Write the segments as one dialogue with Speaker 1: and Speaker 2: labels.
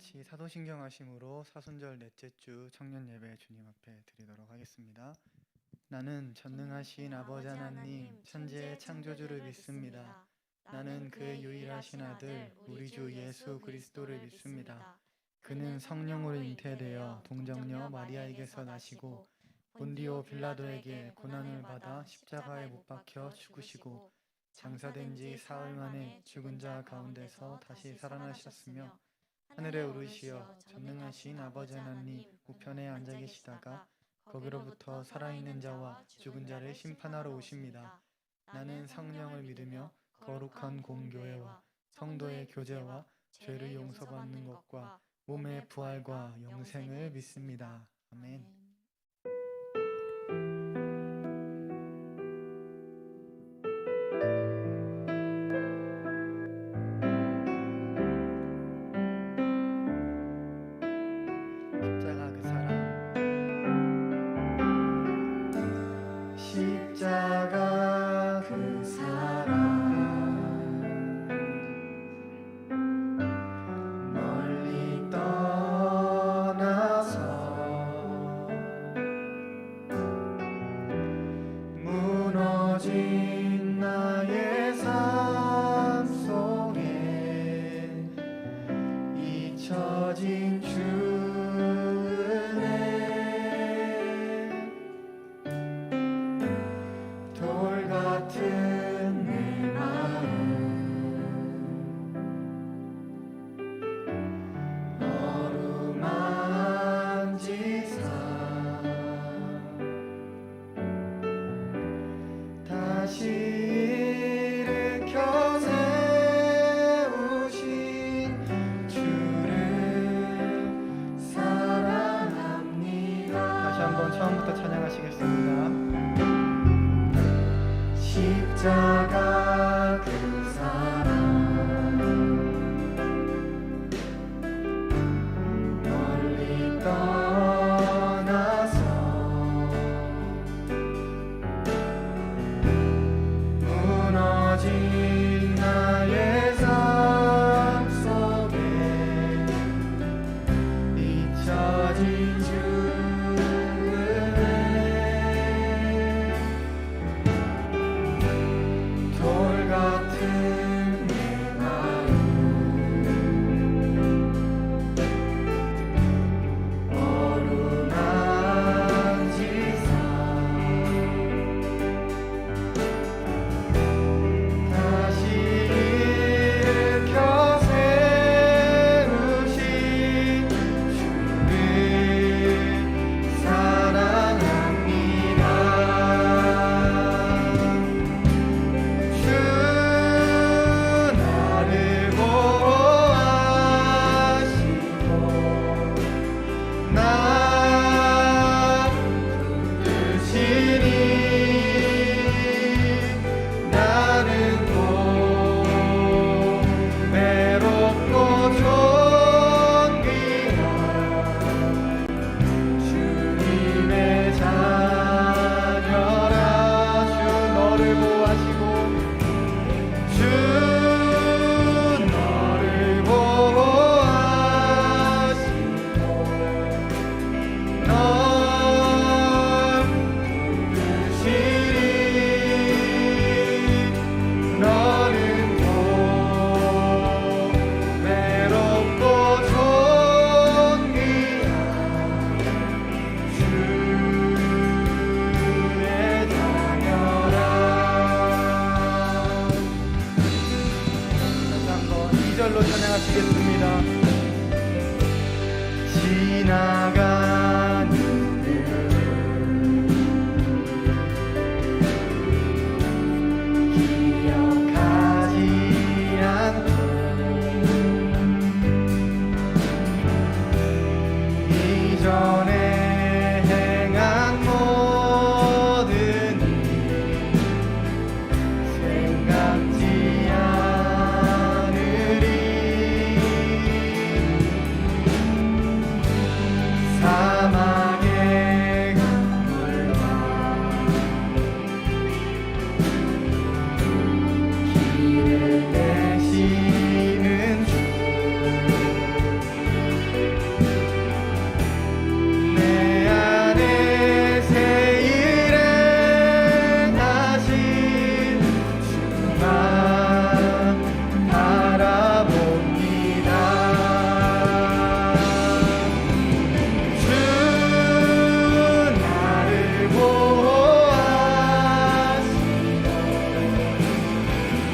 Speaker 1: 같이 사도신경 하심으로 사순절 넷째 주 청년 예배 주님 앞에 드리도록 하겠습니다. 나는 전능하신 아버지 하나님 천지의 창조주를 믿습니다. 나는 그의 유일하신 아들 우리 주 예수 그리스도를 믿습니다. 그는 성령으로 잉태되어 동정녀 마리아에게서 나시고 본디오 빌라도에게 고난을 받아 십자가에 못 박혀 죽으시고 장사된 지 사흘 만에 죽은 자 가운데서 다시 살아나셨으며 하늘에 오르시어 전능하신 아버지 하나님 우편에 앉아 계시다가 거기로부터 살아있는 자와 죽은 자를 심판하러 오십니다. 나는 성령을 믿으며 거룩한 공교회와 성도의 교제와 죄를 용서받는 것과 몸의 부활과 영생을 믿습니다. 아멘. 십자가 그 사랑 멀리 떠나서 무너진 나의 삶 속에 잊혀진 돌 같은 내 마음 어루만지사 다시 일으켜 세우신 주를 사랑합니다. 다시 한번 처음부터 찬양하시겠습니다. 십자가 그 사랑 멀리 떠나서 무너진 나의 삶 속에 잊혀진 돌 같은 내 마음 어루만지사 다시 일으켜 세우신 주를 사랑합니다. 찬양하시겠습니다. 지나가는 기억하지 않고 이전에 행한 모든 일 생각지 않으리. 사막의 강물과 길을 내시는 주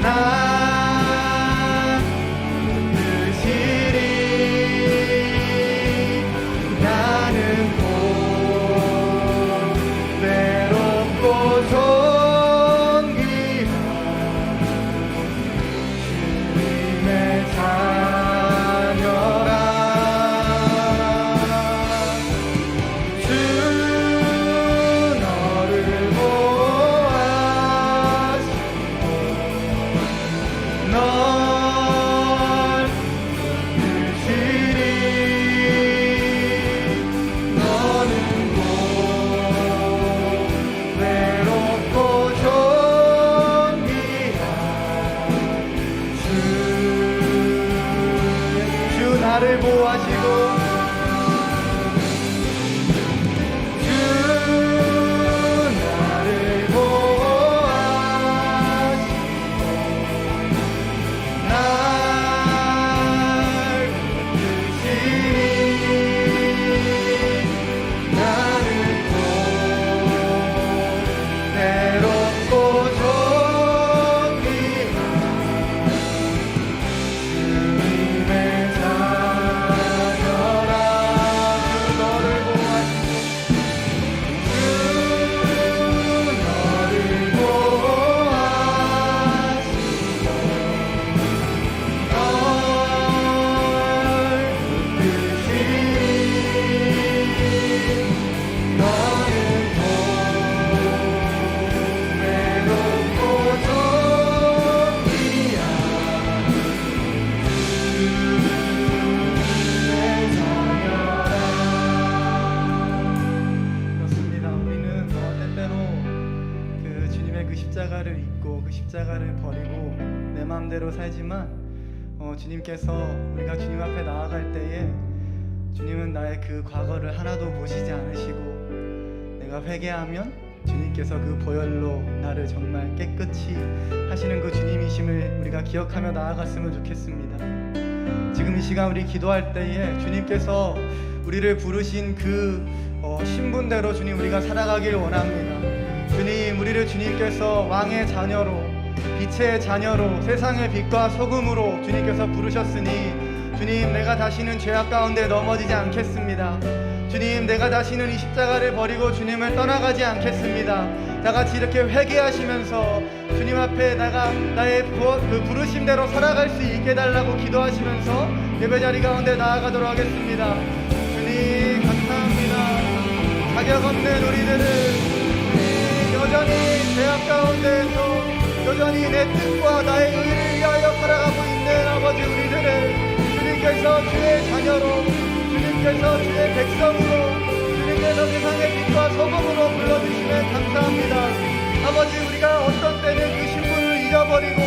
Speaker 1: 나 부르시리. 나는 곧 외롭고 존귀한 주님의 자녀라. 주 너를 보호하시고 널 부르시리. 너는 곧 외롭고 존귀한 주 나를 보호하시고 주 나를 보호하시고 날 부르시리. 나는 곧 외롭고 존귀한 주님의 자녀라. 주 너를 보호하시고 주 너를 보호하시고 널 부르시리. 너는 곧 외롭고 존귀한 주님의 자녀라. 그렇습니다. 우리는 때때로 그 주님의 그 십자가를 잊고 그 십자가를 버리고 내 마음대로 살지만 주님께서 우리가 주님 앞에 나아갈 때에 주님은 나의 그 과거를 하나도 보시지 않으시고 내가 회개하면 주님께서 그 보혈로 나를 정말 깨끗이 하시는 그 주님이심을 우리가 기억하며 나아갔으면 좋겠습니다. 지금 이 시간 우리 기도할 때에 주님께서 우리를 부르신 그 신분대로 주님 우리가 살아가길 원합니다. 주님, 우리를 주님께서 왕의 자녀로, 빛의 자녀로, 세상의 빛과 소금으로 주님께서 부르셨으니 주님, 내가 다시는 죄악 가운데 넘어지지 않겠습니다. 주님, 내가 다시는 이 십자가를 버리고 주님을 떠나가지 않겠습니다. 다 같이 이렇게 회개하시면서 주님 앞에 나의 그 부르심대로 살아갈 수 있게 달라고 기도하시면서 예배 자리 가운데 나아가도록 하겠습니다. 주님, 감사합니다. 자격 없는 우리들은 여전히 죄악 가운데에서 여전히 내 뜻과 나의 의를 위하여 살아가고 있는 아버지 우리들을 주님께서 주의 자녀로, 주님께서 주의 백성으로, 주님께서 세상의 빛과 소금으로 불러주시면 감사합니다. 아버지, 우리가 어떤 때는 그 신분을 잃어버리고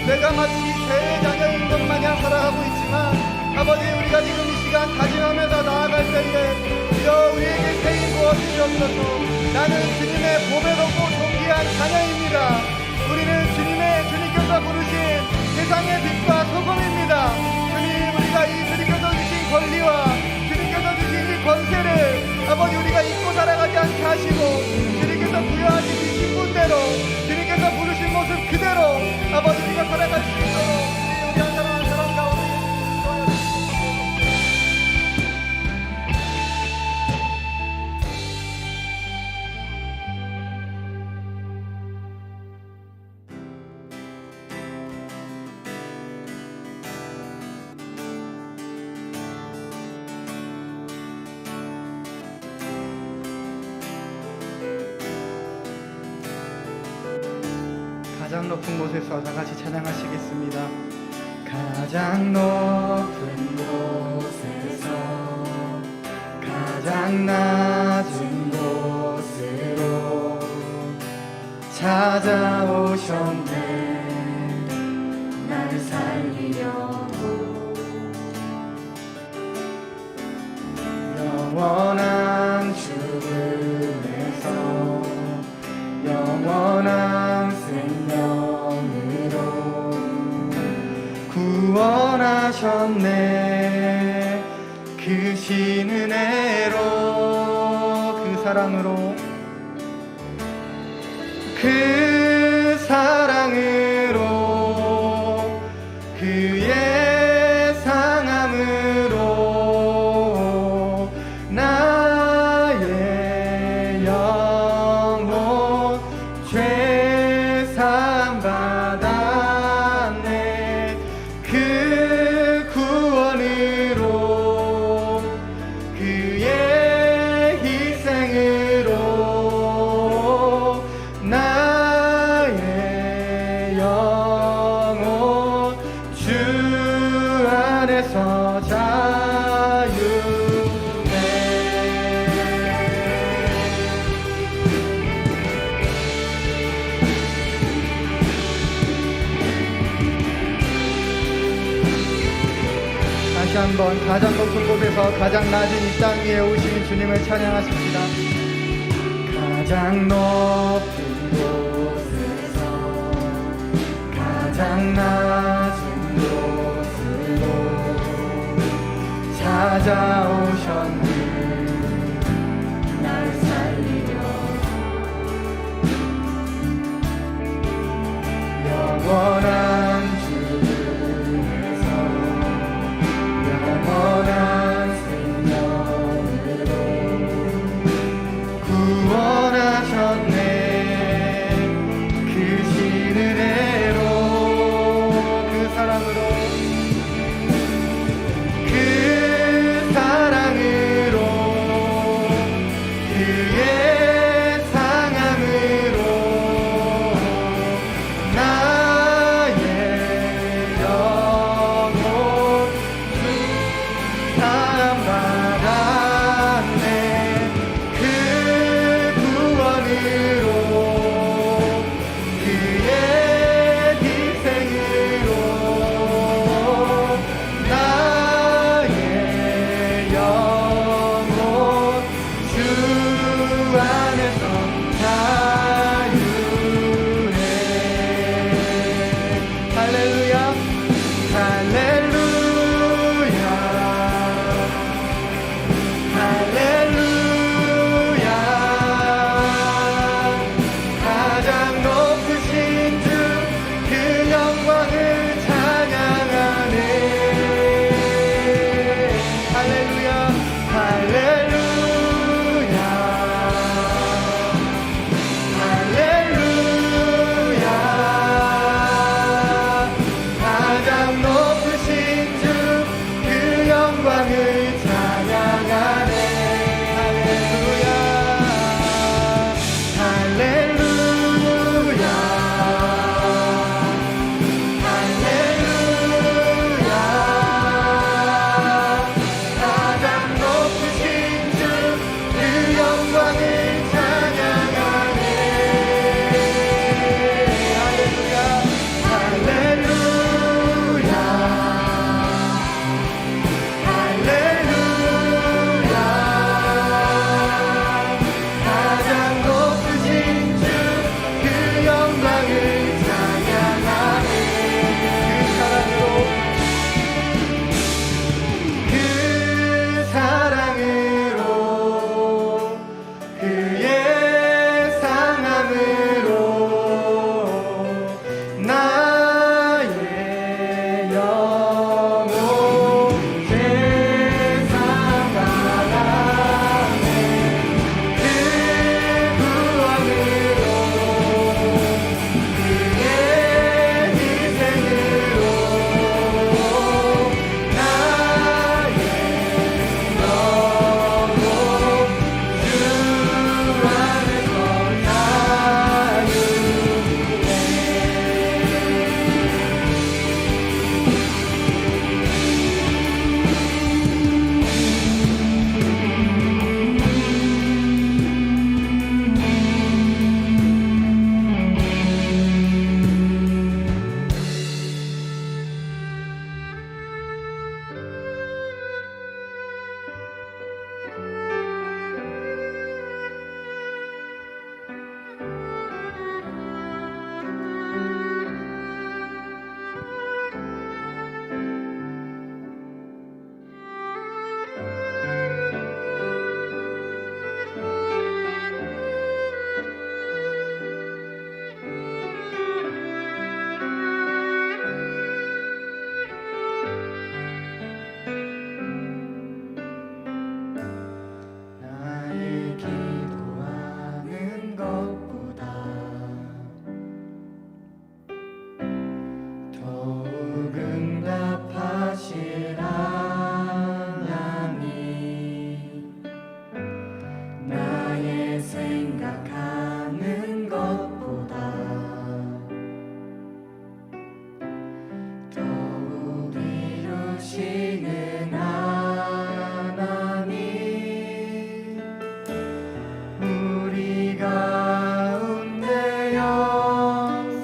Speaker 1: 내가 마치 죄의 자녀인 것 마냥 살아가고 있지만 아버지, 우리가 지금 이 시간 다짐하면서 나아갈 때에 주여 우리에게 세임 부어주시옵소서. 나는 주님의 보배롭고 존귀한 자녀입니다. 우리는 주님께서 부르신 세상의 빛과 소금입니다. 주님, 우리가 이 주님께서 주신 권리와 주님께서 주신 이 권세를 아버지 우리가 잊고 살아가지 않게 하시고 주님께서 부여하신 이 신분대로 주님께서 부르신 모습 그대로 아버지 우리가 살아갈 수 있도록 우리 한 사람 한 사람 가운데 도와주시옵소서. 가장 높은 곳에서 다 같이 찬양하시겠습니다. 가장 높은 곳에서 가장 낮은 곳으로 찾아오셨네. 날 살리려고 영원한 죽음에서 영원한 생명으로 구원하셨네. 그 신은혜로 그 사랑으로 그 사랑으로 다시 한번 가장 높은 곳에서 가장 낮은 이 땅 위에 오신 주님을 찬양하십시다. 가장 높은 곳에서 가장 낮은 곳으로 찾아오셨네. 날 살리려 영원한 주에서 영원한 생명으로 구원하셨네. 그 시르대로 그 사랑으로 그 사랑으로 그의 상함으로 나의 영혼 사함받았네. 그 구원으로 그의 희생으로 나의 영혼 주 안에서 자유해. 할렐루야 할렐루야 할렐루야. 가장 높으신 주 그 영광을 찬양하네. 할렐루야 할렐루야 할렐루야. 가장 높으신 주 그 영광을 찬양하네. 할렐루야 할렐루야 할렐루야. 가장 높으신 주 그 영광을 찬양하네. 할렐루야 할렐루야 할렐루야. 가장 높으신 주 그 영광을 찬양하네. 그 사랑으로 그의 상함으로 나의 영혼 세상받았네. 그 구원으로 그의 희생으로 나의 영혼 주 안에서 나의 기도하는 것보다 더욱 응답하실 하나님. 나의 생각하는 것보다 더욱 이루시는 하나님. 우리 가운데 역사하신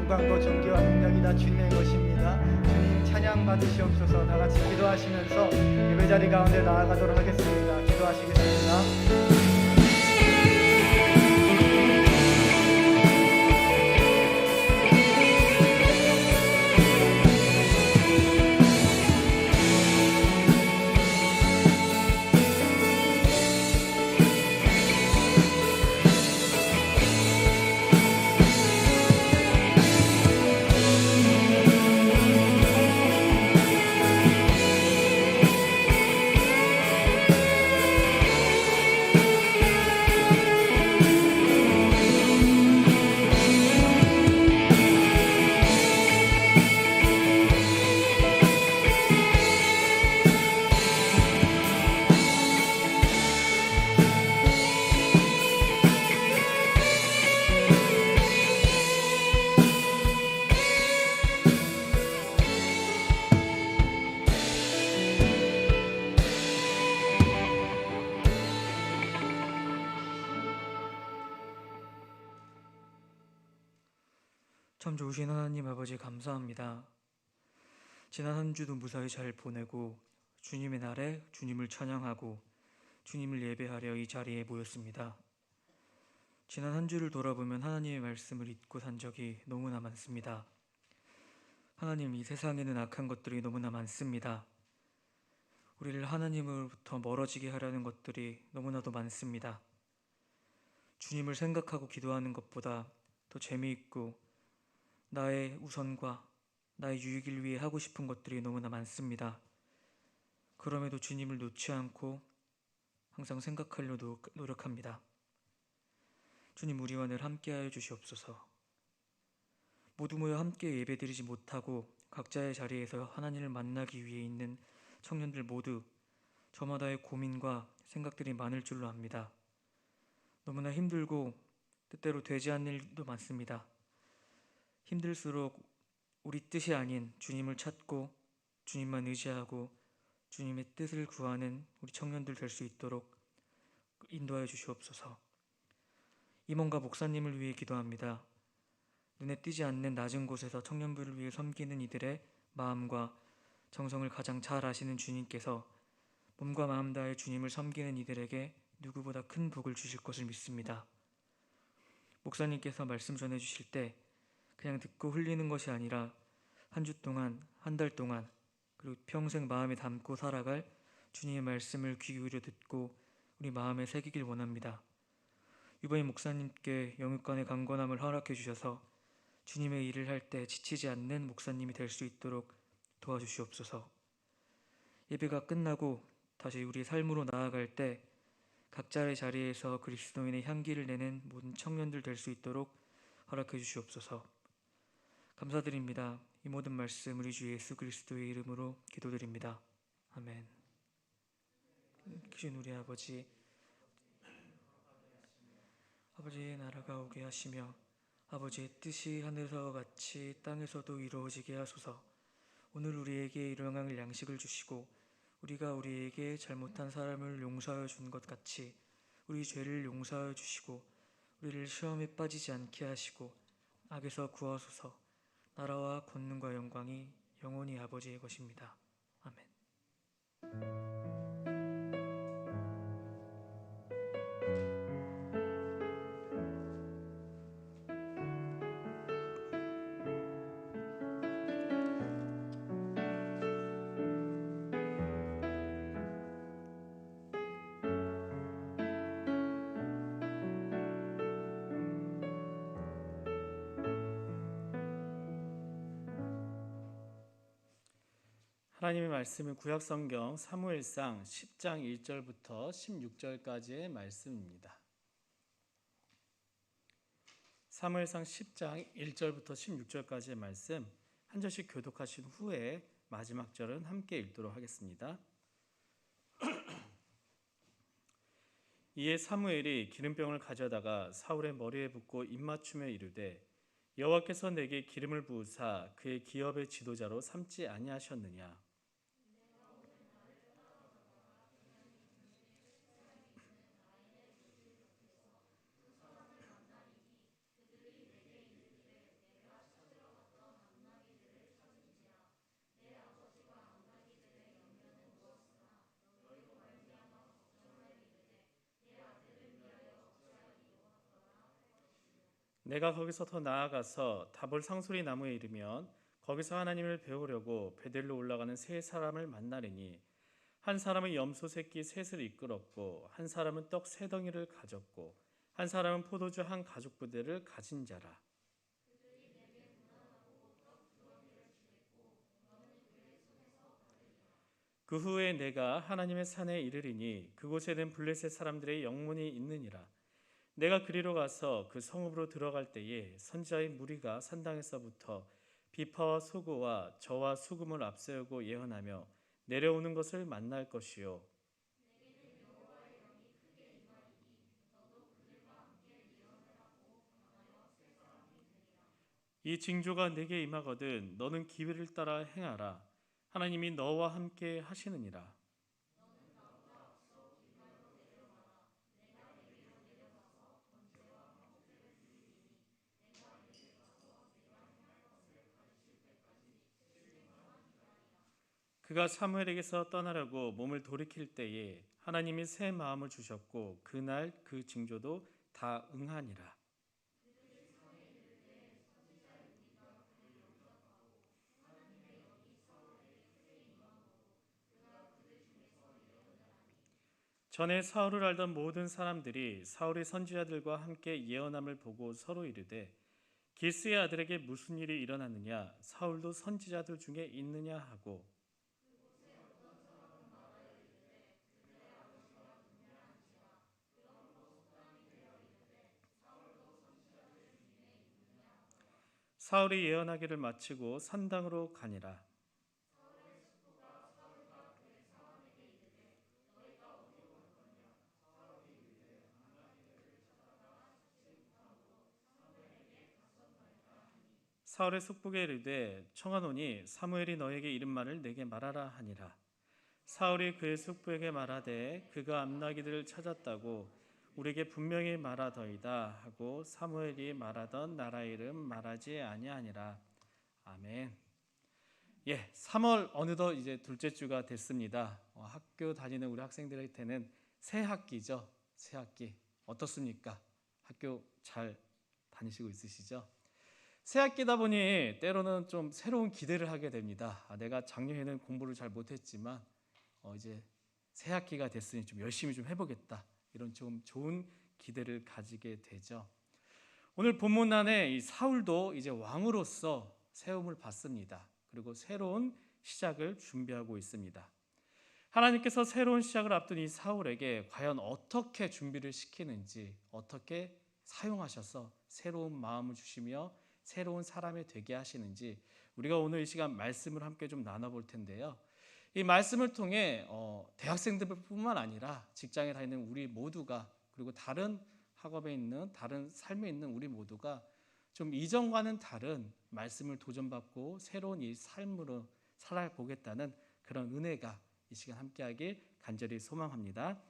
Speaker 1: 영광과 존귀와 능력이 다 주님의 것입니다. 주님 찬양 받으시옵소서. 다 같이 기도하시면서 예배자리 가운데 나아가도록 하겠습니다. 기도하시겠습니다.
Speaker 2: 참 좋으신 하나님 아버지 감사합니다. 지난 한 주도 무사히 잘 보내고 주님의 날에 주님을 찬양하고 주님을 예배하려 이 자리에 모였습니다. 지난 한 주를 돌아보면 하나님의 말씀을 잊고 산 적이 너무나 많습니다. 하나님, 이 세상에는 악한 것들이 너무나 많습니다. 우리를 하나님으로부터 멀어지게 하려는 것들이 너무나도 많습니다. 주님을 생각하고 기도하는 것보다 더 재미있고 나의 우선과 나의 유익을 위해 하고 싶은 것들이 너무나 많습니다. 그럼에도 주님을 놓지 않고 항상 생각하려 노력합니다. 주님, 우리와 늘 함께하여 주시옵소서. 모두 모여 함께 예배드리지 못하고 각자의 자리에서 하나님을 만나기 위해 있는 청년들 모두 저마다의 고민과 생각들이 많을 줄로 압니다. 너무나 힘들고 뜻대로 되지 않는 일도 많습니다. 힘들수록 우리 뜻이 아닌 주님을 찾고 주님만 의지하고 주님의 뜻을 구하는 우리 청년들 될 수 있도록 인도하여 주시옵소서. 임원과 목사님을 위해 기도합니다. 눈에 띄지 않는 낮은 곳에서 청년부를 위해 섬기는 이들의 마음과 정성을 가장 잘 아시는 주님께서 몸과 마음 다해 주님을 섬기는 이들에게 누구보다 큰 복을 주실 것을 믿습니다. 목사님께서 말씀 전해주실 때 그냥 듣고 흘리는 것이 아니라 한 주 동안, 한 달 동안, 그리고 평생 마음에 담고 살아갈 주님의 말씀을 귀 기울여 듣고 우리 마음에 새기길 원합니다. 유보인 목사님께 영육간의 강건함을 허락해 주셔서 주님의 일을 할 때 지치지 않는 목사님이 될 수 있도록 도와주시옵소서. 예배가 끝나고 다시 우리 삶으로 나아갈 때 각자의 자리에서 그리스도인의 향기를 내는 모든 청년들 될 수 있도록 허락해 주시옵소서. 감사드립니다. 이 모든 말씀 우리 주 예수 그리스도의 이름으로 기도드립니다. 아멘. 크신 우리 아버지, 아버지의 나라가 오게 하시며 아버지의 뜻이 하늘에서 같이 땅에서도 이루어지게 하소서. 오늘 우리에게 일용할 양식을 주시고 우리가 우리에게 잘못한 사람을 용서하여 준 것 같이 우리 죄를 용서하여 주시고 우리를 시험에 빠지지 않게 하시고 악에서 구하소서. 나라와 권능과 영광이 영원히 아버지의 것입니다. 아멘.
Speaker 3: 하나님의 말씀은 구약성경 사무엘상 10장 1절부터 16절까지의 말씀입니다. 사무엘상 10장 1절부터 16절까지의 말씀 한 절씩 교독하신 후에 마지막 절은 함께 읽도록 하겠습니다. 이에 사무엘이 기름병을 가져다가 사울의 머리에 붓고 입맞추며 이르되 여호와께서 내게 기름을 부으사 그의 기업의 지도자로 삼지 아니하셨느냐. 내가 거기서 더 나아가서 다볼 상소리 나무에 이르면 거기서 하나님을 배우려고 베델로 올라가는 세 사람을 만나리니 한 사람은 염소 새끼 셋을 이끌었고 한 사람은 떡 세 덩이를 가졌고 한 사람은 포도주 한 가죽 부대를 가진 자라. 그 후에 내가 하나님의 산에 이르리니 그곳에는 블레셋 사람들의 영문이 있느니라. 내가 그리로 가서 그 성읍으로 들어갈 때에 선지자의 무리가 산당에서부터 비파와 소고와 저와 수금을 앞세우고 예언하며 내려오는 것을 만날 것이요. 이 징조가 내게 임하거든 너는 기회를 따라 행하라. 하나님이 너와 함께 하시느니라. 그가 사무엘에게서 떠나려고 몸을 돌이킬 때에 하나님이 새 마음을 주셨고 그날 그 징조도 다 응하니라. 전에 사울을 알던 모든 사람들이 사울의 선지자들과 함께 예언함을 보고 서로 이르되 기스의 아들에게 무슨 일이 일어났느냐 사울도 선지자들 중에 있느냐 하고 사울이 예언하기를 마치고 산당으로 가니라. 사울의 숙부에게 이르되 청하노니 사무엘이 너에게 이른 말을 내게 말하라 하니라. 사울이 그의 숙부에게 말하되 그가 암나기들을 찾았다고 우리에게 분명히 말하더이다 하고 사무엘이 말하던 나라 이름 말하지 아니하니라. 아멘. 3월 어느덧 이제 둘째 주가 됐습니다. 학교 다니는 우리 학생들한테는 새 학기죠. 새 학기 어떻습니까? 학교 잘 다니시고 있으시죠? 새 학기다 보니 때로는 좀 새로운 기대를 하게 됩니다. 내가 작년에는 공부를 잘 못했지만 이제 새 학기가 됐으니 좀 열심히 좀 해보겠다. 이런 좀 좋은 기대를 가지게 되죠. 오늘 본문 안에 이 사울도 이제 왕으로서 세움을 받습니다. 그리고 새로운 시작을 준비하고 있습니다. 하나님께서 새로운 시작을 앞둔 이 사울에게 과연 어떻게 준비를 시키는지, 어떻게 사용하셔서 새로운 마음을 주시며 새로운 사람이 되게 하시는지 우리가 오늘 이 시간 말씀을 함께 좀 나눠볼 텐데요. 이 말씀을 통해 대학생들뿐만 아니라 직장에 다니는 우리 모두가 그리고 다른 학업에 있는 다른 삶에 있는 우리 모두가 좀 이전과는 다른 말씀을 도전받고 새로운 이 삶으로 살아보겠다는 그런 은혜가 이 시간 함께하길 간절히 소망합니다.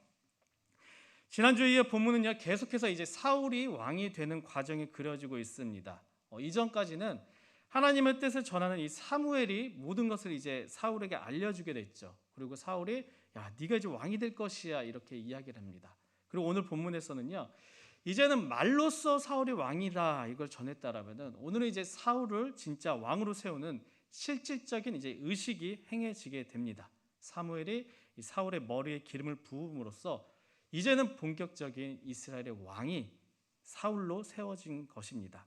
Speaker 3: 지난주에 본문은요 계속해서 이제 사울이 왕이 되는 과정이 그려지고 있습니다. 이전까지는 하나님의 뜻을 전하는 이 사무엘이 모든 것을 이제 사울에게 알려주게 됐죠. 그리고 사울이 네가 이제 왕이 될 것이야 이렇게 이야기를 합니다. 그리고 오늘 본문에서는요 이제는 말로써 사울이 왕이다 이걸 전했다라면은 오늘은 이제 사울을 진짜 왕으로 세우는 실질적인 이제 의식이 행해지게 됩니다. 사무엘이 이 사울의 머리에 기름을 부음으로써 이제는 본격적인 이스라엘의 왕이 사울로 세워진 것입니다.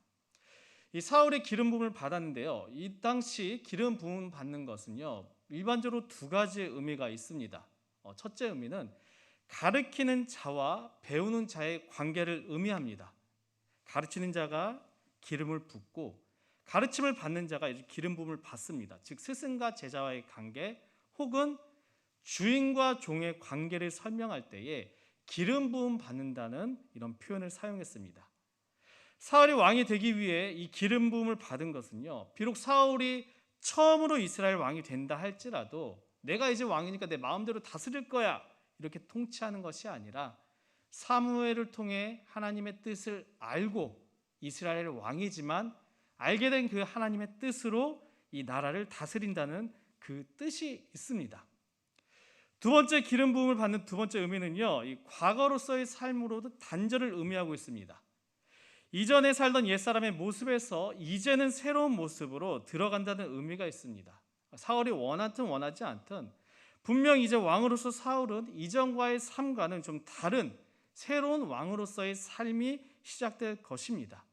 Speaker 3: 이 사울의 기름 부음을 받았는데요. 이 당시 기름 부음 받는 것은요. 일반적으로 두 가지 의미가 있습니다. 첫째 의미는 가르치는 자와 배우는 자의 관계를 의미합니다. 가르치는 자가 기름을 붓고 가르침을 받는 자가 기름 부음을 받습니다. 즉 스승과 제자와의 관계 혹은 주인과 종의 관계를 설명할 때에 기름 부음 받는다는 이런 표현을 사용했습니다. 사울이 왕이 되기 위해 이 기름 부음을 받은 것은요. 비록 사울이 처음으로 이스라엘 왕이 된다 할지라도 내가 이제 왕이니까 내 마음대로 다스릴 거야 이렇게 통치하는 것이 아니라 사무엘을 통해 하나님의 뜻을 알고 이스라엘의 왕이지만 알게 된 그 하나님의 뜻으로 이 나라를 다스린다는 그 뜻이 있습니다. 두 번째 기름 부음을 받는 두 번째 의미는요. 이 과거로서의 삶으로도 단절을 의미하고 있습니다. 이전에 살던 옛사람의 모습에서 이제는 새로운 모습으로 들어간다는 의미가 있습니다. 사울이 원하든 원하지 않든 분명 이제 왕으로서 사울은 이전과의 삶과는 좀 다른 새로운 왕으로서의 삶이 시작될 것입니다.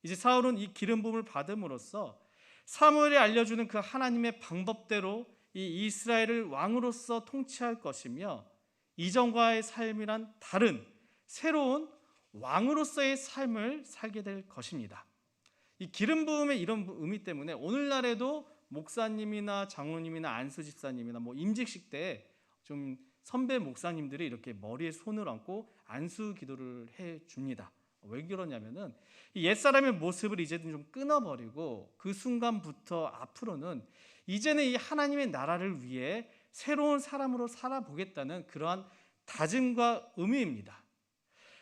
Speaker 3: 이제 사울은 이 기름 부음을 받음으로써 사무엘이 알려주는 그 하나님의 방법대로 이 이스라엘을 왕으로서 통치할 것이며 이전과의 삶이란 다른 새로운 왕으로서의 삶을 살게 될 것입니다. 이 기름 부음의 이런 의미 때문에 오늘날에도 목사님이나 장로님이나 안수 집사님이나 임직식 때 좀 선배 목사님들이 이렇게 머리에 손을 얹고 안수 기도를 해 줍니다. 왜 그러냐면은 옛사람의 모습을 이제는 좀 끊어버리고 그 순간부터 앞으로는 이제는 이 하나님의 나라를 위해 새로운 사람으로 살아보겠다는 그러한 다짐과 의미입니다.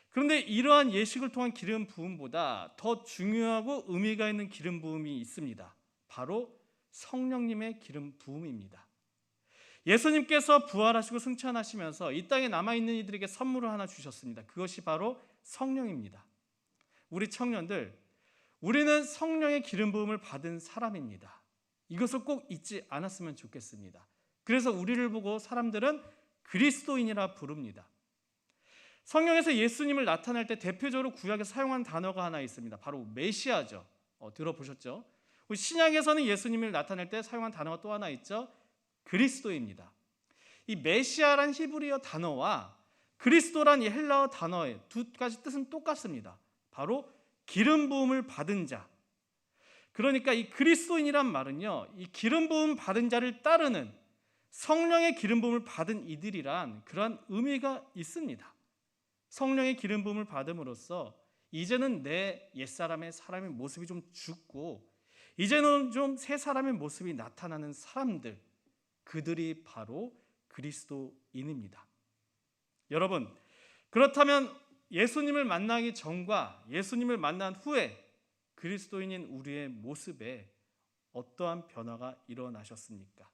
Speaker 3: 그런데 이러한 예식을 통한 기름 부음보다 더 중요하고 의미가 있는 기름 부음이 있습니다. 바로 성령님의 기름 부음입니다. 예수님께서 부활하시고 승천하시면서 이 땅에 남아있는 이들에게 선물을 하나 주셨습니다. 그것이 바로 성령입니다. 우리 청년들, 우리는 성령의 기름 부음을 받은 사람입니다. 이것을 꼭 잊지 않았으면 좋겠습니다. 그래서 우리를 보고 사람들은 그리스도인이라 부릅니다. 성경에서 예수님을 나타낼 때 대표적으로 구약에 사용한 단어가 하나 있습니다. 바로 메시아죠. 들어보셨죠? 우리 신약에서는 예수님을 나타낼 때 사용한 단어가 또 하나 있죠. 그리스도입니다. 이 메시아란 히브리어 단어와 그리스도란 이 헬라어 단어의 두 가지 뜻은 똑같습니다. 바로 기름 부음을 받은 자. 그러니까 이 그리스도인이란 말은요, 이 기름 부음 받은 자를 따르는 성령의 기름 부음을 받은 이들이란 그러한 의미가 있습니다. 성령의 기름 부음을 받음으로써 이제는 내 옛사람의 모습이 좀 죽고 이제는 좀 새 사람의 모습이 나타나는 사람들, 그들이 바로 그리스도인입니다. 여러분, 그렇다면 예수님을 만나기 전과 예수님을 만난 후에 그리스도인인 우리의 모습에 어떠한 변화가 일어나셨습니까?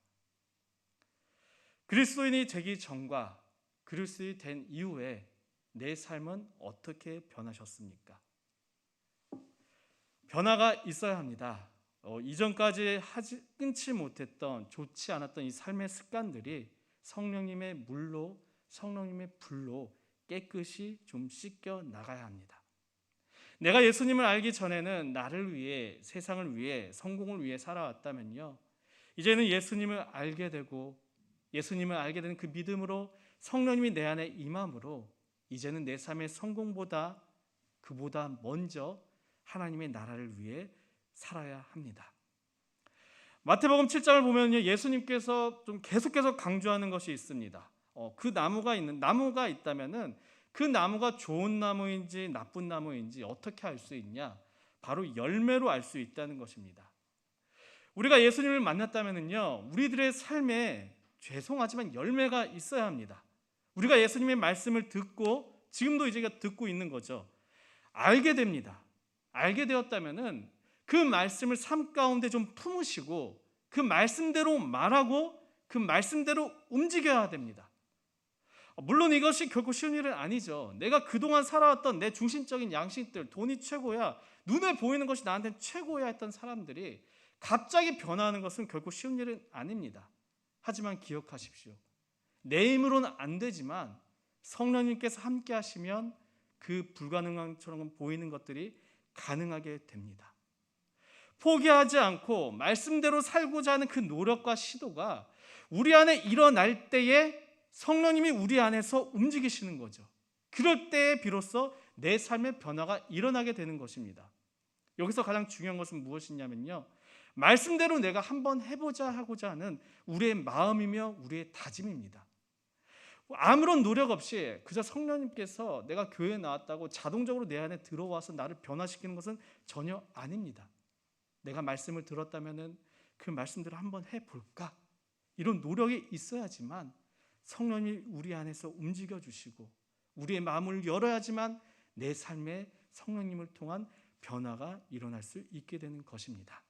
Speaker 3: 그리스도인이 되기 전과 그리스도인이 된 이후에 내 삶은 어떻게 변하셨습니까? 변화가 있어야 합니다. 이전까지 끊지 못했던 좋지 않았던 이 삶의 습관들이 성령님의 물로 성령님의 불로 깨끗이 좀 씻겨 나가야 합니다. 내가 예수님을 알기 전에는 나를 위해, 세상을 위해, 성공을 위해 살아왔다면요, 이제는 예수님을 알게 되고 예수님을 알게 되는 그 믿음으로 성령님이 내 안에 임함으로 이제는 내 삶의 성공보다 그보다 먼저 하나님의 나라를 위해 살아야 합니다. 마태복음 7장을 보면요, 예수님께서 좀 계속해서 강조하는 것이 있습니다. 그 나무가 있다면은 그 나무가 좋은 나무인지 나쁜 나무인지 어떻게 알 수 있냐? 바로 열매로 알 수 있다는 것입니다. 우리가 예수님을 만났다면은요, 우리들의 삶에 죄송하지만 열매가 있어야 합니다. 우리가 예수님의 말씀을 듣고 지금도 이제 듣고 있는 거죠. 알게 됩니다. 알게 되었다면은 그 말씀을 삶 가운데 좀 품으시고 그 말씀대로 말하고 그 말씀대로 움직여야 됩니다. 물론 이것이 결코 쉬운 일은 아니죠. 내가 그동안 살아왔던 내 중심적인 양식들, 돈이 최고야, 눈에 보이는 것이 나한테는 최고야 했던 사람들이 갑자기 변화하는 것은 결코 쉬운 일은 아닙니다. 하지만 기억하십시오. 내 힘으로는 안 되지만 성령님께서 함께 하시면 그 불가능한처럼 보이는 것들이 가능하게 됩니다. 포기하지 않고 말씀대로 살고자 하는 그 노력과 시도가 우리 안에 일어날 때에 성령님이 우리 안에서 움직이시는 거죠. 그럴 때에 비로소 내 삶의 변화가 일어나게 되는 것입니다. 여기서 가장 중요한 것은 무엇이냐면요, 말씀대로 내가 한번 해보자 하고자 하는 우리의 마음이며 우리의 다짐입니다. 아무런 노력 없이 그저 성령님께서 내가 교회에 나왔다고 자동적으로 내 안에 들어와서 나를 변화시키는 것은 전혀 아닙니다. 내가 말씀을 들었다면 그 말씀대로 한번 해볼까? 이런 노력이 있어야지만 성령이 우리 안에서 움직여 주시고 우리의 마음을 열어야지만 내 삶에 성령님을 통한 변화가 일어날 수 있게 되는 것입니다.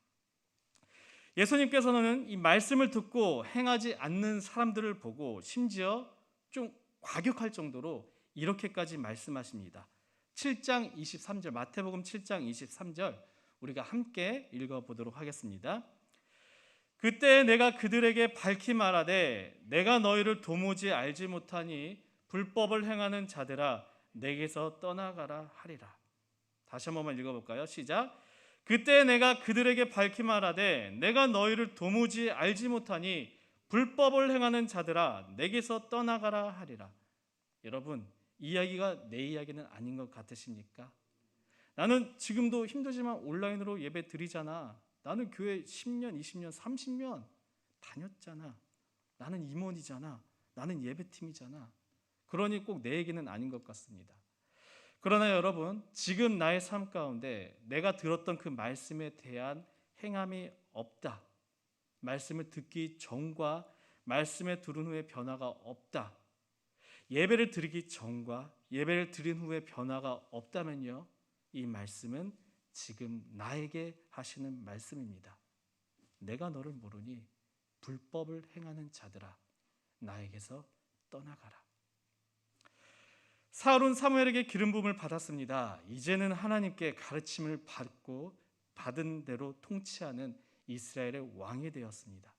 Speaker 3: 예수님께서는 이 말씀을 듣고 행하지 않는 사람들을 보고 심지어 좀 과격할 정도로 이렇게까지 말씀하십니다. 7장 23절, 마태복음 7장 23절 우리가 함께 읽어보도록 하겠습니다. 그때 내가 그들에게 밝히 말하되 내가 너희를 도무지 알지 못하니 불법을 행하는 자들아 내게서 떠나가라 하리라. 다시 한 번만 읽어볼까요? 시작. 그때 내가 그들에게 밝히 말하되 내가 너희를 도무지 알지 못하니 불법을 행하는 자들아 내게서 떠나가라 하리라. 여러분, 이 이야기가 내 이야기는 아닌 것 같으십니까? 나는 지금도 힘들지만 온라인으로 예배 드리잖아. 나는 교회 10년, 20년, 30년 다녔잖아. 나는 임원이잖아. 나는 예배팀이잖아. 그러니 꼭 내 얘기는 아닌 것 같습니다. 그러나 여러분, 지금 나의 삶 가운데 내가 들었던 그 말씀에 대한 행함이 없다. 말씀을 듣기 전과 말씀을 들은 후에 변화가 없다. 예배를 드리기 전과 예배를 드린 후에 변화가 없다면요, 이 말씀은 지금 나에게 하시는 말씀입니다. 내가 너를 모르니 불법을 행하는 자들아 나에게서 떠나가라. 사울은 사무엘에게 기름 부음을 받았습니다. 이제는 하나님께 가르침을 받고 받은 대로 통치하는 이스라엘의 왕이 되었습니다.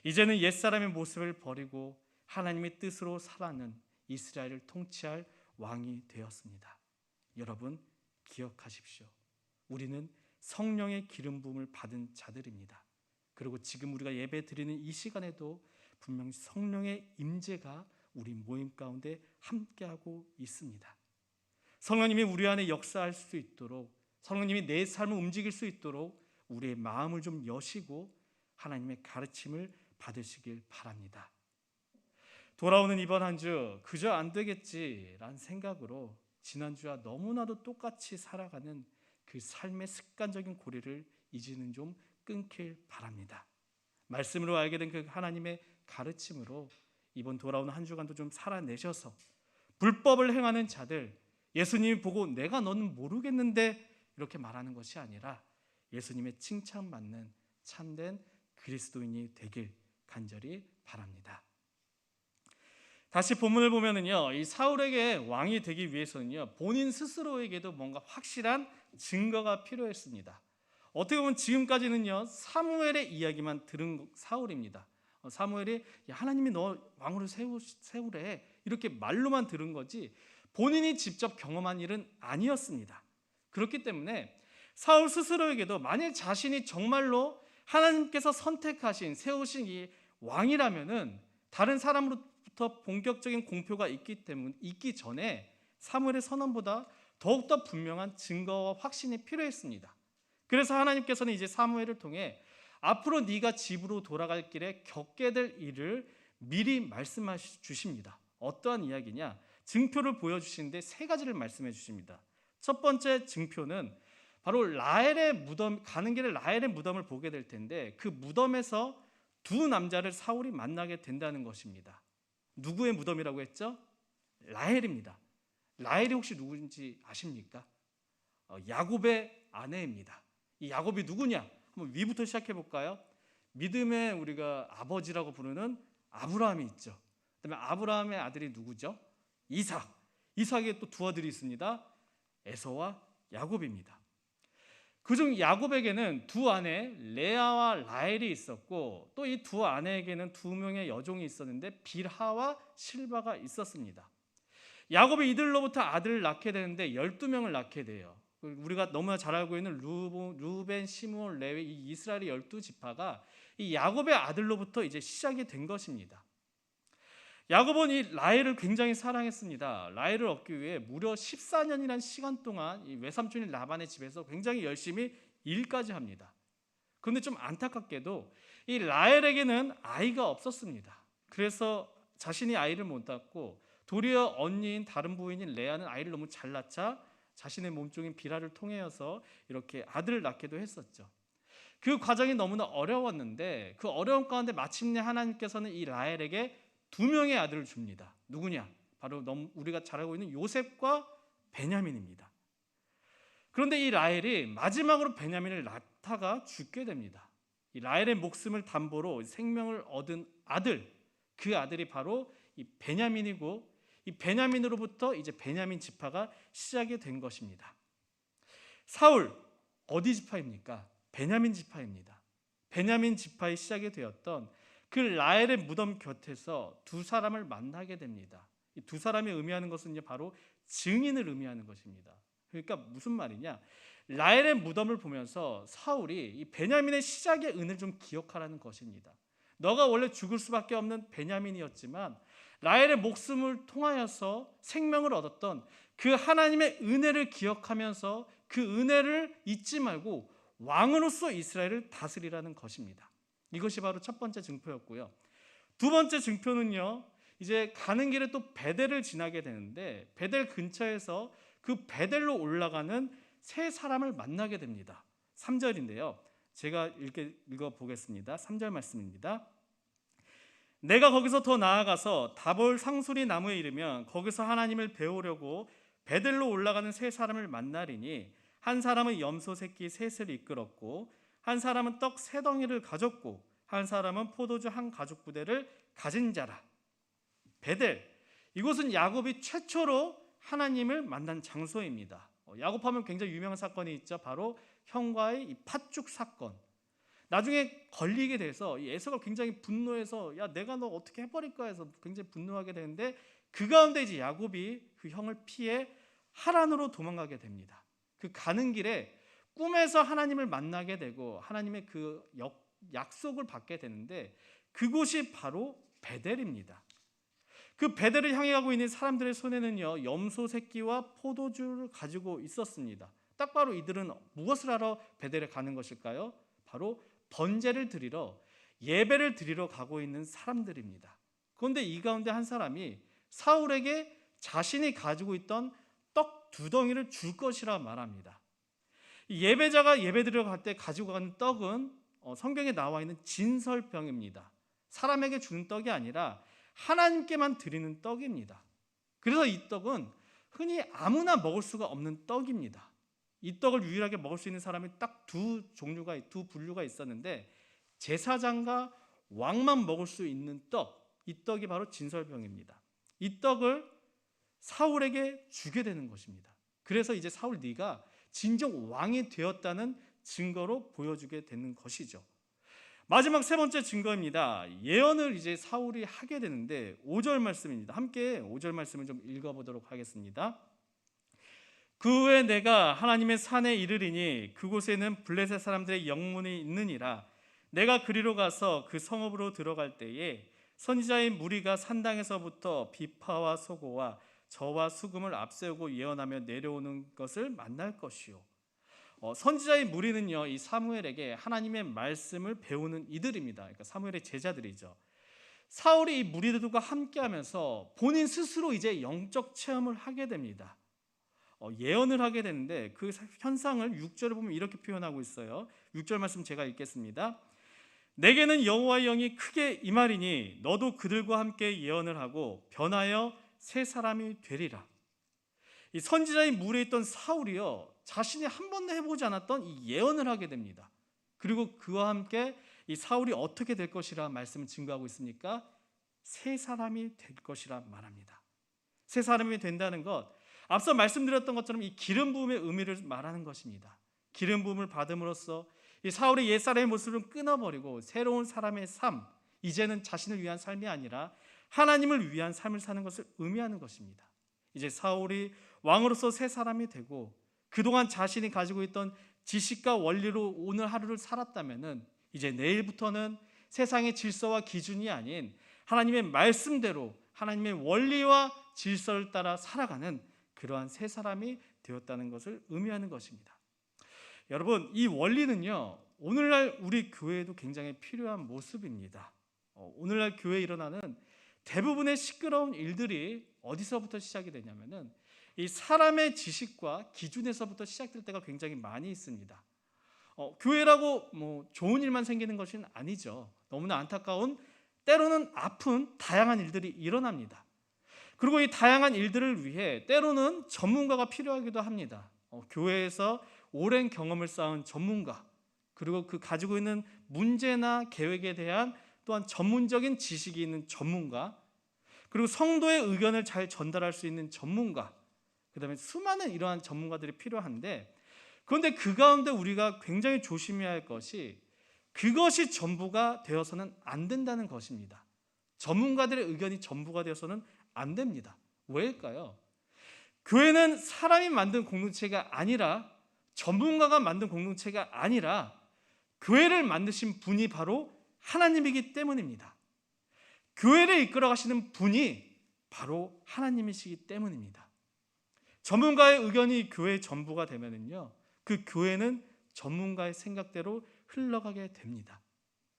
Speaker 3: 이제는 옛사람의 모습을 버리고 하나님의 뜻으로 살아가는 이스라엘을 통치할 왕이 되었습니다. 여러분 기억하십시오. 우리는 성령의 기름 부음을 받은 자들입니다. 그리고 지금 우리가 예배 드리는 이 시간에도 분명히 성령의 임재가 우리 모임 가운데 함께하고 있습니다. 성령님이 우리 안에 역사할 수 있도록, 성령님이 내 삶을 움직일 수 있도록 우리의 마음을 좀 여시고 하나님의 가르침을 받으시길 바랍니다. 돌아오는 이번 한 주 그저 안 되겠지라는 생각으로 지난주와 너무나도 똑같이 살아가는 그 삶의 습관적인 고리를 이제는 좀 끊길 바랍니다. 말씀으로 알게 된 그 하나님의 가르침으로 이번 돌아오는 한 주간도 좀 살아내셔서 불법을 행하는 자들, 예수님이 보고 내가 너는 모르겠는데 이렇게 말하는 것이 아니라 예수님의 칭찬받는 참된 그리스도인이 되길 간절히 바랍니다. 다시 본문을 보면은요, 이 사울에게 왕이 되기 위해서는요, 본인 스스로에게도 뭔가 확실한 증거가 필요했습니다. 어떻게 보면 지금까지는요, 사무엘의 이야기만 들은 사울입니다. 사무엘이 하나님이 너 왕으로 세우래 이렇게 말로만 들은 거지 본인이 직접 경험한 일은 아니었습니다. 그렇기 때문에 사울 스스로에게도 만일 자신이 정말로 하나님께서 선택하신 세우신 이 왕이라면은 다른 사람으로부터 본격적인 공표가 있기 전에 사무엘의 선언보다 더욱더 분명한 증거와 확신이 필요했습니다. 그래서 하나님께서는 이제 사무엘을 통해 앞으로 네가 집으로 돌아갈 길에 겪게 될 일을 미리 말씀해 주십니다. 어떠한 이야기냐? 증표를 보여주시는데 세 가지를 말씀해 주십니다. 첫 번째 증표는 바로 라헬의 무덤, 가는 길에 라헬의 무덤을 보게 될 텐데 그 무덤에서 두 남자를 사울이 만나게 된다는 것입니다. 누구의 무덤이라고 했죠? 라헬입니다. 라헬이 혹시 누구인지 아십니까? 야곱의 아내입니다. 이 야곱이 누구냐? 한번 위부터 시작해 볼까요? 믿음의 우리가 아버지라고 부르는 아브라함이 있죠. 그다음에 아브라함의 아들이 누구죠? 이삭. 이삭에 또 두 아들이 있습니다. 에서와 야곱입니다. 그중 야곱에게는 두 아내 레아와 라헬이 있었고 또 이 두 아내에게는 두 명의 여종이 있었는데 빌하와 실바가 있었습니다. 야곱이 이들로부터 아들을 낳게 되는데 12명을 낳게 돼요. 우리가 너무나 잘 알고 있는 루벤, 시므온, 레위 이 이스라엘의 12지파가 이 야곱의 아들로부터 이제 시작이 된 것입니다. 야곱은 이 라헬을 굉장히 사랑했습니다. 라헬을 얻기 위해 무려 14년이라는 시간 동안 이 외삼촌인 라반의 집에서 굉장히 열심히 일까지 합니다. 그런데 좀 안타깝게도 이 라헬에게는 아이가 없었습니다. 그래서 자신이 아이를 못 낳고 도리어 언니인 다른 부인인 레아는 아이를 너무 잘 낳자 자신의 몸종인 비라를 통해서 이렇게 아들을 낳기도 했었죠. 그 과정이 너무나 어려웠는데 그 어려운 가운데 마침내 하나님께서는 이 라헬에게 두 명의 아들을 줍니다. 누구냐? 바로 우리가 잘 알고 있는 요셉과 베냐민입니다. 그런데 이 라헬이 마지막으로 베냐민을 낳다가 죽게 됩니다. 이 라헬의 목숨을 담보로 생명을 얻은 아들, 그 아들이 바로 이 베냐민이고 이 베냐민으로부터 이제 베냐민 지파가 시작이 된 것입니다. 사울 어디 지파입니까? 베냐민 지파입니다. 베냐민 지파의 시작이 되었던 그 라헬의 무덤 곁에서 두 사람을 만나게 됩니다. 이 두 사람이 의미하는 것은 바로 증인을 의미하는 것입니다. 그러니까 무슨 말이냐? 라헬의 무덤을 보면서 사울이 이 베냐민의 시작의 은혜를 좀 기억하라는 것입니다. 너가 원래 죽을 수밖에 없는 베냐민이었지만 라헬의 목숨을 통하여서 생명을 얻었던 그 하나님의 은혜를 기억하면서 그 은혜를 잊지 말고 왕으로서 이스라엘을 다스리라는 것입니다. 이것이 바로 첫 번째 증표였고요. 두 번째 증표는요, 이제 가는 길에 또 베델을 지나게 되는데 베델 근처에서 그 베델로 올라가는 세 사람을 만나게 됩니다. 3절인데요. 제가 읽어보겠습니다. 3절 말씀입니다. 내가 거기서 더 나아가서 다볼 상수리 나무에 이르면 거기서 하나님을 배우려고 베델로 올라가는 세 사람을 만나리니 한 사람은 염소 새끼 셋을 이끌었고 한 사람은 떡 세 덩이를 가졌고 한 사람은 포도주 한 가죽 부대를 가진 자라. 베델, 이곳은 야곱이 최초로 하나님을 만난 장소입니다. 야곱하면 굉장히 유명한 사건이 있죠. 바로 형과의 이 팥죽 사건. 나중에 걸리게 돼서 이 에서가 굉장히 분노해서 야 내가 너 어떻게 해버릴까 해서 굉장히 분노하게 되는데 그 가운데 이제 야곱이 그 형을 피해 하란으로 도망가게 됩니다. 그 가는 길에 꿈에서 하나님을 만나게 되고 하나님의 그 약속을 받게 되는데 그곳이 바로 베델입니다. 그 베델을 향해 가고 있는 사람들의 손에는요 염소 새끼와 포도주를 가지고 있었습니다. 딱 바로 이들은 무엇을 하러 베델에 가는 것일까요? 바로 번제를 드리러 예배를 드리러 가고 있는 사람들입니다. 그런데 이 가운데 한 사람이 사울에게 자신이 가지고 있던 떡 2덩이를 줄 것이라 말합니다. 예배자가 예배 드리러 갈 때 가지고 가는 떡은 성경에 나와 있는 진설병입니다. 사람에게 주는 떡이 아니라 하나님께만 드리는 떡입니다. 그래서 이 떡은 흔히 아무나 먹을 수가 없는 떡입니다. 이 떡을 유일하게 먹을 수 있는 사람이 딱 두 분류가 있었는데 제사장과 왕만 먹을 수 있는 떡, 이 떡이 바로 진설병입니다. 이 떡을 사울에게 주게 되는 것입니다. 그래서 이제 사울 네가 진정 왕이 되었다는 증거로 보여주게 되는 것이죠. 마지막 3번째 증거입니다. 예언을 이제 사울이 하게 되는데 5절 말씀입니다. 함께 5절 말씀을 좀 읽어보도록 하겠습니다. 그 후에 내가 하나님의 산에 이르리니 그곳에는 블레셋 사람들의 영문이 있느니라. 내가 그리로 가서 그 성읍으로 들어갈 때에 선지자의 무리가 산당에서부터 비파와 소고와 저와 수금을 앞세우고 예언하며 내려오는 것을 만날 것이요. 선지자의 무리는요 이 사무엘에게 하나님의 말씀을 배우는 이들입니다. 그러니까 사무엘의 제자들이죠. 사울이 이 무리들과 함께하면서 본인 스스로 이제 영적 체험을 하게 됩니다. 예언을 하게 되는데 그 현상을 6절에 보면 이렇게 표현하고 있어요. 6절 말씀 제가 읽겠습니다. 내게는 여호와의 영이 크게 임하리니 너도 그들과 함께 예언을 하고 변하여 새 사람이 되리라. 이 선지자의 무리에 있던 사울이요 자신이 한 번도 해보지 않았던 이 예언을 하게 됩니다. 그리고 그와 함께 이 사울이 어떻게 될 것이라 말씀을 증거하고 있습니까? 새 사람이 될 것이라 말합니다. 새 사람이 된다는 것, 앞서 말씀드렸던 것처럼 이 기름 부음의 의미를 말하는 것입니다. 기름 부음을 받음으로써 이 사울의 옛사람의 모습을 끊어버리고 새로운 사람의 삶, 이제는 자신을 위한 삶이 아니라 하나님을 위한 삶을 사는 것을 의미하는 것입니다. 이제 사울이 왕으로서 새 사람이 되고 그동안 자신이 가지고 있던 지식과 원리로 오늘 하루를 살았다면은 이제 내일부터는 세상의 질서와 기준이 아닌 하나님의 말씀대로 하나님의 원리와 질서를 따라 살아가는 그러한 새 사람이 되었다는 것을 의미하는 것입니다. 여러분, 이 원리는요 오늘날 우리 교회에도 굉장히 필요한 모습입니다. 오늘날 교회에 일어나는 대부분의 시끄러운 일들이 어디서부터 시작이 되냐면은 이 사람의 지식과 기준에서부터 시작될 때가 굉장히 많이 있습니다. 교회라고 뭐 좋은 일만 생기는 것은 아니죠. 너무나 안타까운, 때로는 아픈 다양한 일들이 일어납니다. 그리고 이 다양한 일들을 위해 때로는 전문가가 필요하기도 합니다. 교회에서 오랜 경험을 쌓은 전문가, 그리고 그 가지고 있는 문제나 계획에 대한 또한 전문적인 지식이 있는 전문가, 그리고 성도의 의견을 잘 전달할 수 있는 전문가, 그 다음에 수많은 이러한 전문가들이 필요한데, 그런데 그 가운데 우리가 굉장히 조심해야 할 것이 그것이 전부가 되어서는 안 된다는 것입니다. 전문가들의 의견이 전부가 되어서는 안 됩니다. 왜일까요? 교회는 사람이 만든 공동체가 아니라, 전문가가 만든 공동체가 아니라 교회를 만드신 분이 바로 하나님이기 때문입니다. 교회를 이끌어 가시는 분이 바로 하나님이시기 때문입니다. 전문가의 의견이 교회의 전부가 되면은요, 그 교회는 전문가의 생각대로 흘러가게 됩니다.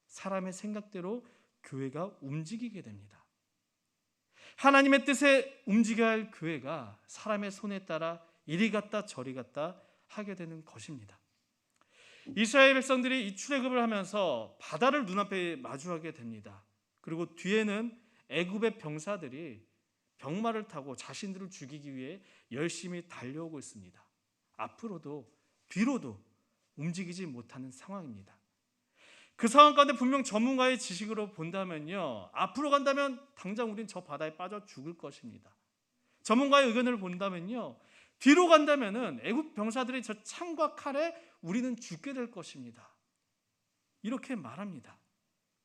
Speaker 3: 사람의 생각대로 교회가 움직이게 됩니다. 하나님의 뜻에 움직여야 할 교회가 사람의 손에 따라 이리 갔다 저리 갔다 하게 되는 것입니다. 이스라엘 백성들이 이 출애굽을 하면서 바다를 눈앞에 마주하게 됩니다. 그리고 뒤에는 애굽의 병사들이 병마를 타고 자신들을 죽이기 위해 열심히 달려오고 있습니다. 앞으로도 뒤로도 움직이지 못하는 상황입니다. 그 상황 가운데 분명 전문가의 지식으로 본다면요, 앞으로 간다면 당장 우린 저 바다에 빠져 죽을 것입니다. 전문가의 의견을 본다면요, 뒤로 간다면은 애굽 병사들의 저 창과 칼에 우리는 죽게 될 것입니다. 이렇게 말합니다.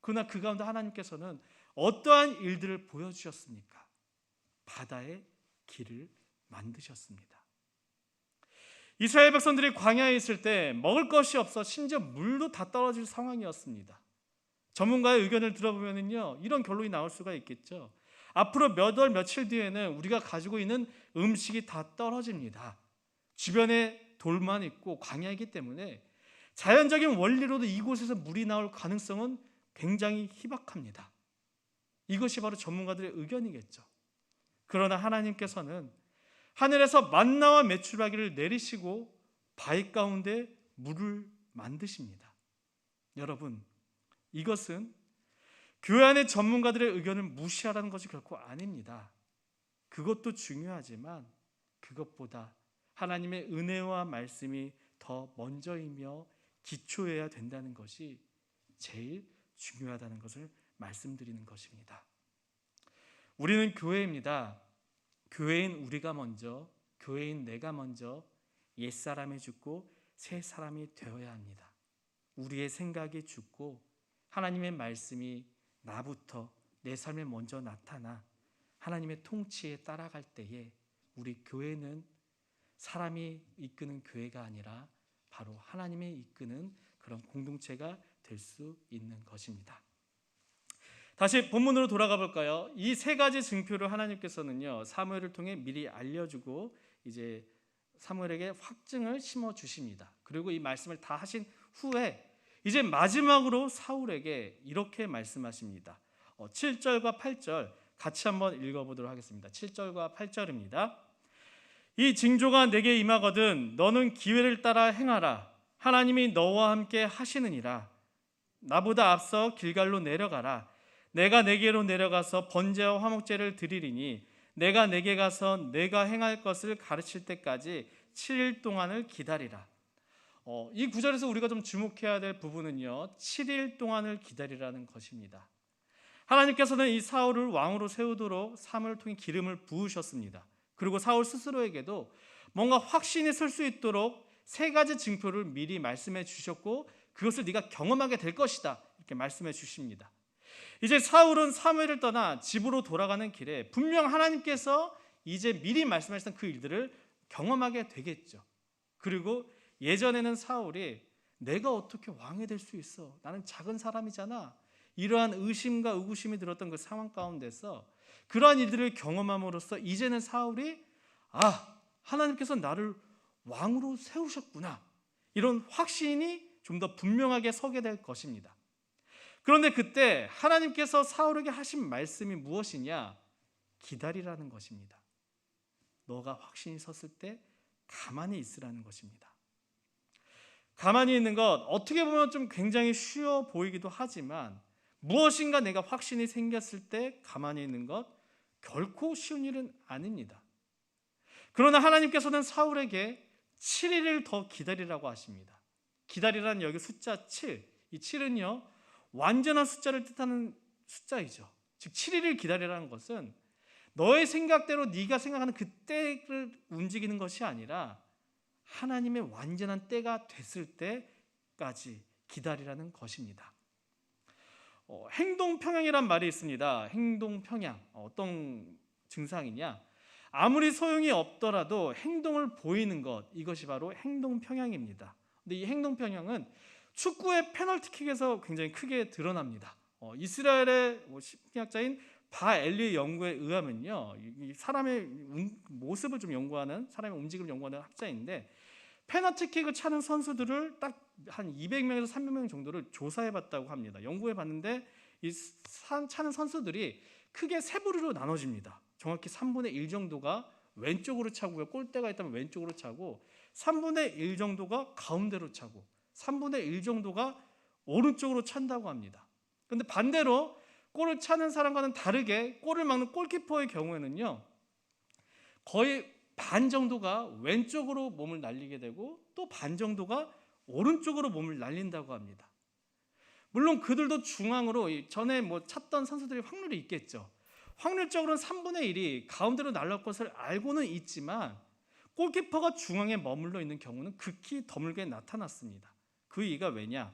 Speaker 3: 그러나 그 가운데 하나님께서는 어떠한 일들을 보여주셨습니까? 바다의 길을 만드셨습니다. 이스라엘 백성들이 광야에 있을 때 먹을 것이 없어 심지어 물도 다 떨어질 상황이었습니다. 전문가의 의견을 들어보면요, 이런 결론이 나올 수가 있겠죠. 앞으로 몇 월 며칠 뒤에는 우리가 가지고 있는 음식이 다 떨어집니다. 주변에 돌만 있고 광야이기 때문에 자연적인 원리로도 이곳에서 물이 나올 가능성은 굉장히 희박합니다. 이것이 바로 전문가들의 의견이겠죠. 그러나 하나님께서는 하늘에서 만나와 메추라기를 내리시고 바위 가운데 물을 만드십니다. 여러분, 이것은 교회 안의 전문가들의 의견을 무시하라는 것이 결코 아닙니다. 그것도 중요하지만 그것보다 하나님의 은혜와 말씀이 더 먼저이며 기초여야 된다는 것이 제일 중요하다는 것을 말씀드리는 것입니다. 우리는 교회입니다. 교회인 우리가 먼저, 교회인 내가 먼저 옛사람이 죽고 새 사람이 되어야 합니다. 우리의 생각이 죽고 하나님의 말씀이 나부터 내 삶에 먼저 나타나 하나님의 통치에 따라갈 때에 우리 교회는 사람이 이끄는 교회가 아니라 바로 하나님의 이끄는 그런 공동체가 될 수 있는 것입니다. 다시 본문으로 돌아가 볼까요? 이 세 가지 증표를 하나님께서는요, 사무엘을 통해 미리 알려주고 이제 사무엘에게 확증을 심어 주십니다. 그리고 이 말씀을 다 하신 후에 이제 마지막으로 사울에게 이렇게 말씀하십니다. 7절과 8절 같이 한번 읽어보도록 하겠습니다. 7절과 8절입니다. 이 징조가 내게 임하거든 너는 기회를 따라 행하라. 하나님이 너와 함께 하시느니라. 나보다 앞서 길갈로 내려가라. 내가 내게로 내려가서 번제와 화목제를 드리리니 내가 내게 가서 내가 행할 것을 가르칠 때까지 7일 동안을 기다리라. 이 구절에서 우리가 좀 주목해야 될 부분은요, 7일 동안을 기다리라는 것입니다. 하나님께서는 이 사울을 왕으로 세우도록 사무엘을 통해 기름을 부으셨습니다. 그리고 사울 스스로에게도 뭔가 확신이 설 수 있도록 세 가지 징표를 미리 말씀해 주셨고 그것을 네가 경험하게 될 것이다 이렇게 말씀해 주십니다. 이제 사울은 사무엘을 떠나 집으로 돌아가는 길에 분명 하나님께서 이제 미리 말씀하셨던 그 일들을 경험하게 되겠죠. 그리고 예전에는 사울이 내가 어떻게 왕이 될 수 있어? 나는 작은 사람이잖아. 이러한 의심과 의구심이 들었던 그 상황 가운데서 그러한 일들을 경험함으로써 이제는 사울이 하나님께서 나를 왕으로 세우셨구나. 이런 확신이 좀 더 분명하게 서게 될 것입니다. 그런데 그때 하나님께서 사울에게 하신 말씀이 무엇이냐? 기다리라는 것입니다. 너가 확신이 섰을 때 가만히 있으라는 것입니다. 가만히 있는 것 어떻게 보면 좀 굉장히 쉬워 보이기도 하지만 무엇인가 내가 확신이 생겼을 때 가만히 있는 것 결코 쉬운 일은 아닙니다. 그러나 하나님께서는 사울에게 7일을 더 기다리라고 하십니다. 기다리라는 여기 숫자 7, 이 7은요 완전한 숫자를 뜻하는 숫자이죠. 즉 7일을 기다리라는 것은 너의 생각대로 네가 생각하는 그 때를 움직이는 것이 아니라 하나님의 완전한 때가 됐을 때까지 기다리라는 것입니다. 행동평양이란 말이 있습니다. 행동평양 어떤 증상이냐? 아무리 소용이 없더라도 행동을 보이는 것 이것이 바로 행동평양입니다. 근데 이 행동평양은 축구의 페널티킥에서 굉장히 크게 드러납니다. 이스라엘의 심리학자인 바엘리의 연구에 의하면요, 이 사람의 모습을 좀 연구하는 사람의 움직임을 연구하는 학자인데 페널티킥을 차는 선수들을 딱 한 200명에서 300명 정도를 조사해봤다고 합니다. 연구해봤는데 이 차는 선수들이 크게 세 부류로 나눠집니다. 정확히 3분의 1 정도가 왼쪽으로 차고요. 골대가 있다면 왼쪽으로 차고 3분의 1 정도가 가운데로 차고 3분의 1 정도가 오른쪽으로 찬다고 합니다. 그런데 반대로 골을 차는 사람과는 다르게 골을 막는 골키퍼의 경우에는요, 거의 반 정도가 왼쪽으로 몸을 날리게 되고 또 반 정도가 오른쪽으로 몸을 날린다고 합니다. 물론 그들도 중앙으로 전에 찼던 선수들이 확률이 있겠죠. 확률적으로는 3분의 1이 가운데로 날아올 것을 알고는 있지만 골키퍼가 중앙에 머물러 있는 경우는 극히 드물게 나타났습니다. 그 이유가 왜냐?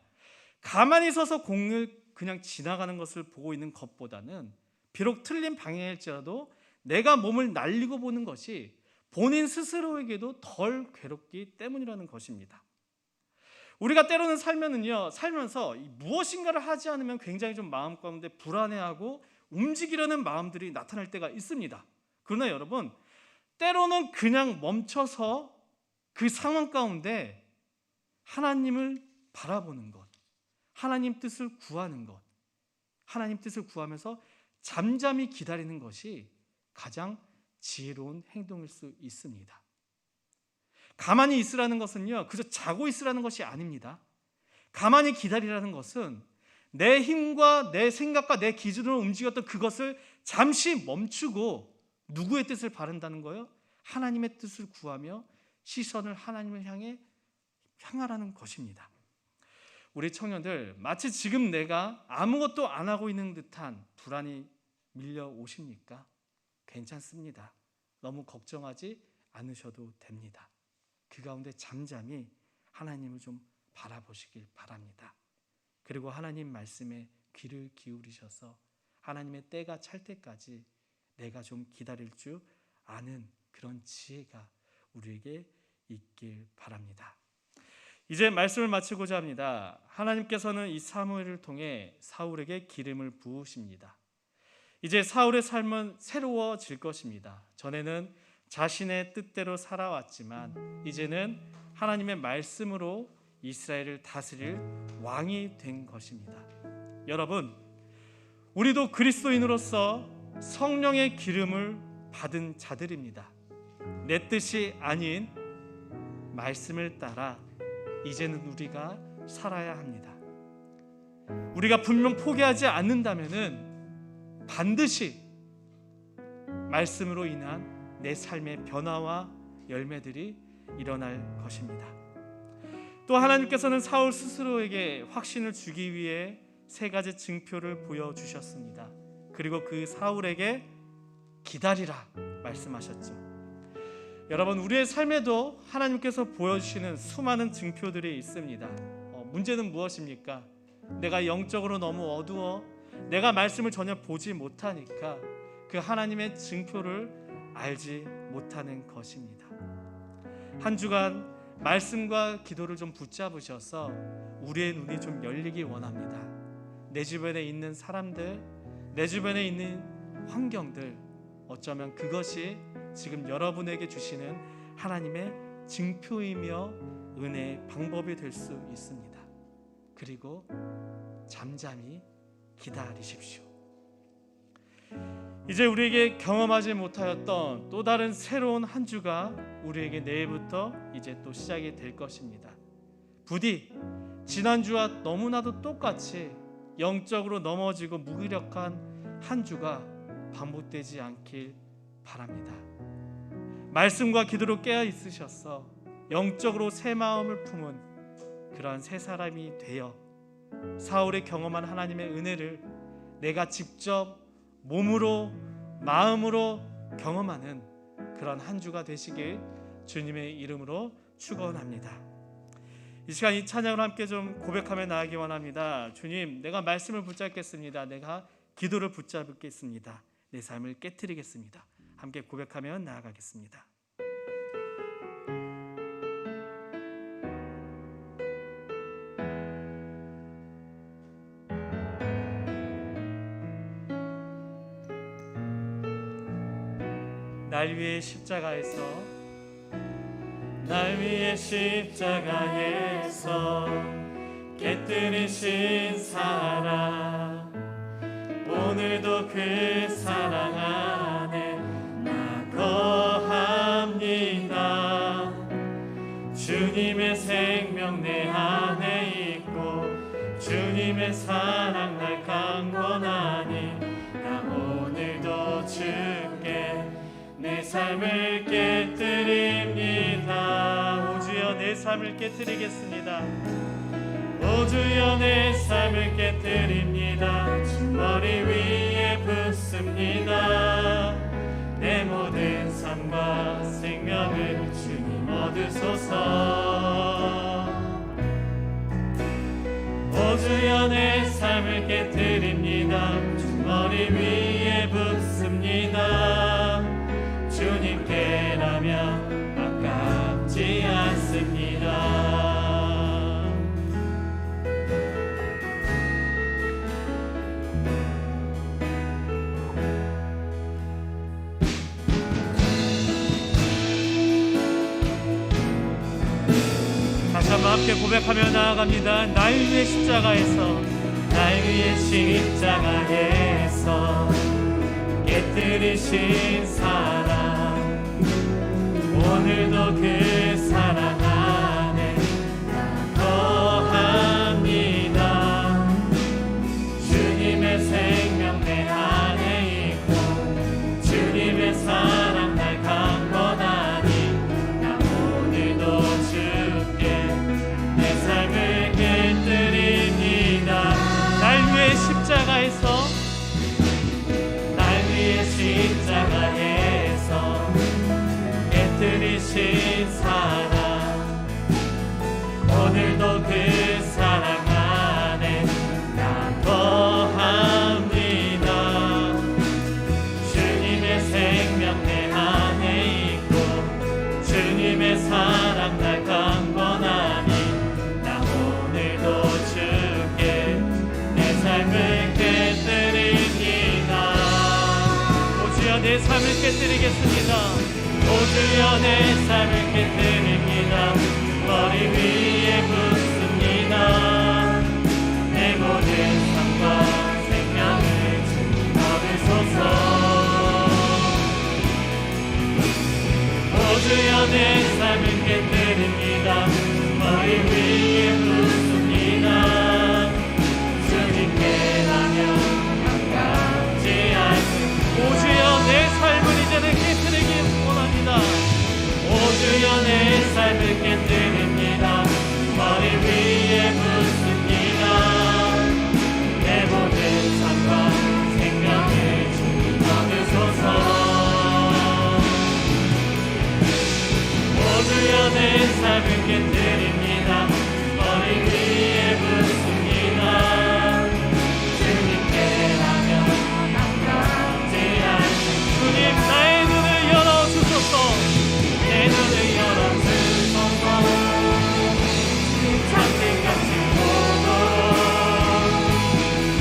Speaker 3: 가만히 서서 공을 그냥 지나가는 것을 보고 있는 것보다는 비록 틀린 방향일지라도 내가 몸을 날리고 보는 것이 본인 스스로에게도 덜 괴롭기 때문이라는 것입니다. 우리가 때로는 살면서 무엇인가를 하지 않으면 굉장히 좀 마음 가운데 불안해하고 움직이려는 마음들이 나타날 때가 있습니다. 그러나 여러분, 때로는 그냥 멈춰서 그 상황 가운데 하나님을 바라보는 것, 하나님 뜻을 구하는 것, 하나님 뜻을 구하면서 잠잠히 기다리는 것이 가장 지혜로운 행동일 수 있습니다. 가만히 있으라는 것은요, 그저 자고 있으라는 것이 아닙니다. 가만히 기다리라는 것은 내 힘과 내 생각과 내 기준으로 움직였던 그것을 잠시 멈추고 누구의 뜻을 바른다는 거예요? 하나님의 뜻을 구하며 시선을 하나님을 향하라는 것입니다. 우리 청년들, 마치 지금 내가 아무것도 안 하고 있는 듯한 불안이 밀려오십니까? 괜찮습니다. 너무 걱정하지 않으셔도 됩니다. 그 가운데 잠잠히 하나님을 좀 바라보시길 바랍니다. 그리고 하나님 말씀에 귀를 기울이셔서 하나님의 때가 찰 때까지 내가 좀 기다릴 줄 아는 그런 지혜가 우리에게 있길 바랍니다. 이제 말씀을 마치고자 합니다. 하나님께서는 이 사무엘을 통해 사울에게 기름을 부으십니다. 이제 사울의 삶은 새로워질 것입니다. 전에는 자신의 뜻대로 살아왔지만 이제는 하나님의 말씀으로 이스라엘을 다스릴 왕이 된 것입니다. 여러분, 우리도 그리스도인으로서 성령의 기름을 받은 자들입니다. 내 뜻이 아닌 말씀을 따라 이제는 우리가 살아야 합니다. 우리가 분명 포기하지 않는다면은 반드시 말씀으로 인한 내 삶의 변화와 열매들이 일어날 것입니다. 또 하나님께서는 사울 스스로에게 확신을 주기 위해 3가지 증표를 보여주셨습니다. 그리고 그 사울에게 기다리라 말씀하셨죠. 여러분, 우리의 삶에도 하나님께서 보여주시는 수많은 증표들이 있습니다. 문제는 무엇입니까? 내가 영적으로 너무 어두워 내가 말씀을 전혀 보지 못하니까 그 하나님의 증표를 알지 못하는 것입니다. 한 주간 말씀과 기도를 좀 붙잡으셔서 우리의 눈이 좀 열리기 원합니다. 내 주변에 있는 사람들, 내 주변에 있는 환경들, 어쩌면 그것이 지금 여러분에게 주시는 하나님의 증표이며 은혜의 방법이 될 수 있습니다. 그리고 잠잠히 기다리십시오. 이제 우리에게 경험하지 못하였던 또 다른 새로운 한 주가 우리에게 내일부터 이제 또 시작이 될 것입니다. 부디 지난주와 너무나도 똑같이 영적으로 넘어지고 무기력한 한 주가 반복되지 않길 바랍니다. 말씀과 기도로 깨어 있으셔서 영적으로 새 마음을 품은 그러한 새 사람이 되어 사울이 경험한 하나님의 은혜를 내가 직접 몸으로 마음으로 경험하는 그런 한 주가 되시길 주님의 이름으로 축원합니다. 이 시간 이 찬양을 함께 좀 고백하며 나아가기 원합니다. 주님, 내가 말씀을 붙잡겠습니다. 내가 기도를 붙잡겠습니다. 내 삶을 깨트리겠습니다. 함께 고백하며 나아가겠습니다. 날 위해 십자가에서 깨뜨리신 사랑, 오늘도 그 사랑 안에 나 거합니다. 주님의 생명 내 안에 있고 주님의 사랑 날 강권하니 나 오늘도 주께 내 삶을 깨뜨립니다. 오 주여, 내 삶을 깨뜨리겠습니다. 오 오주여 내 삶을 깨뜨립니다. 머리 위에 붓습니다. 내 모든 삶과 생명을 주님 얻으소서. 오주여 내 삶을 깨뜨립니다. 머리 위에 붓습니다. 주님께라면 아깝지 않습니다. 다시 한번 함께 고백하며 나아갑니다. 날 위해 십자가에서, 날 위해 십자가에서 깨뜨리신 사랑, 오늘도 그 사랑 안에 거합니다. 주님의 생명 내 안에 있고 주님의 사랑 날 강건하니 나 오늘도 주께 내 삶을 깨뜨립니다. 날 위해 십자가에서, 날 위해 십자가에서 깨뜨리신 사랑, 오늘도 그 사랑 안에 나 거합니다. 주님의 생명 내 안에 있고 주님의 사랑 날 강건하니 나 오늘도 주께 내 삶을 깨뜨립니다. 오주여 내 삶을 깨뜨리겠습니다. 오주여 내 삶을 깨뜨립니다. 머리 위에 붓습니다. 내 모든 삶과 생명을 주님 얻으소서. 오주여 내 삶을 깨뜨립니다. 머리 위에 붓습니다. 주님께라면 아깝지 않습니다. 오주여 내 삶을 이제는 깨뜨리기 원합니다. 오주여 내 삶을 깨뜨립니다. 머리 위에 붓습니다. 내 모든 삶과 생명을 주님 얻으소서. 오주여 내 삶을 깨뜨립니다. 머리 위에 붓습니다. 주님께라면 아깝지 않습니다. 주님 나의 눈을 열어주소서. 내 눈을 열어주소서. 창틀같이 보도록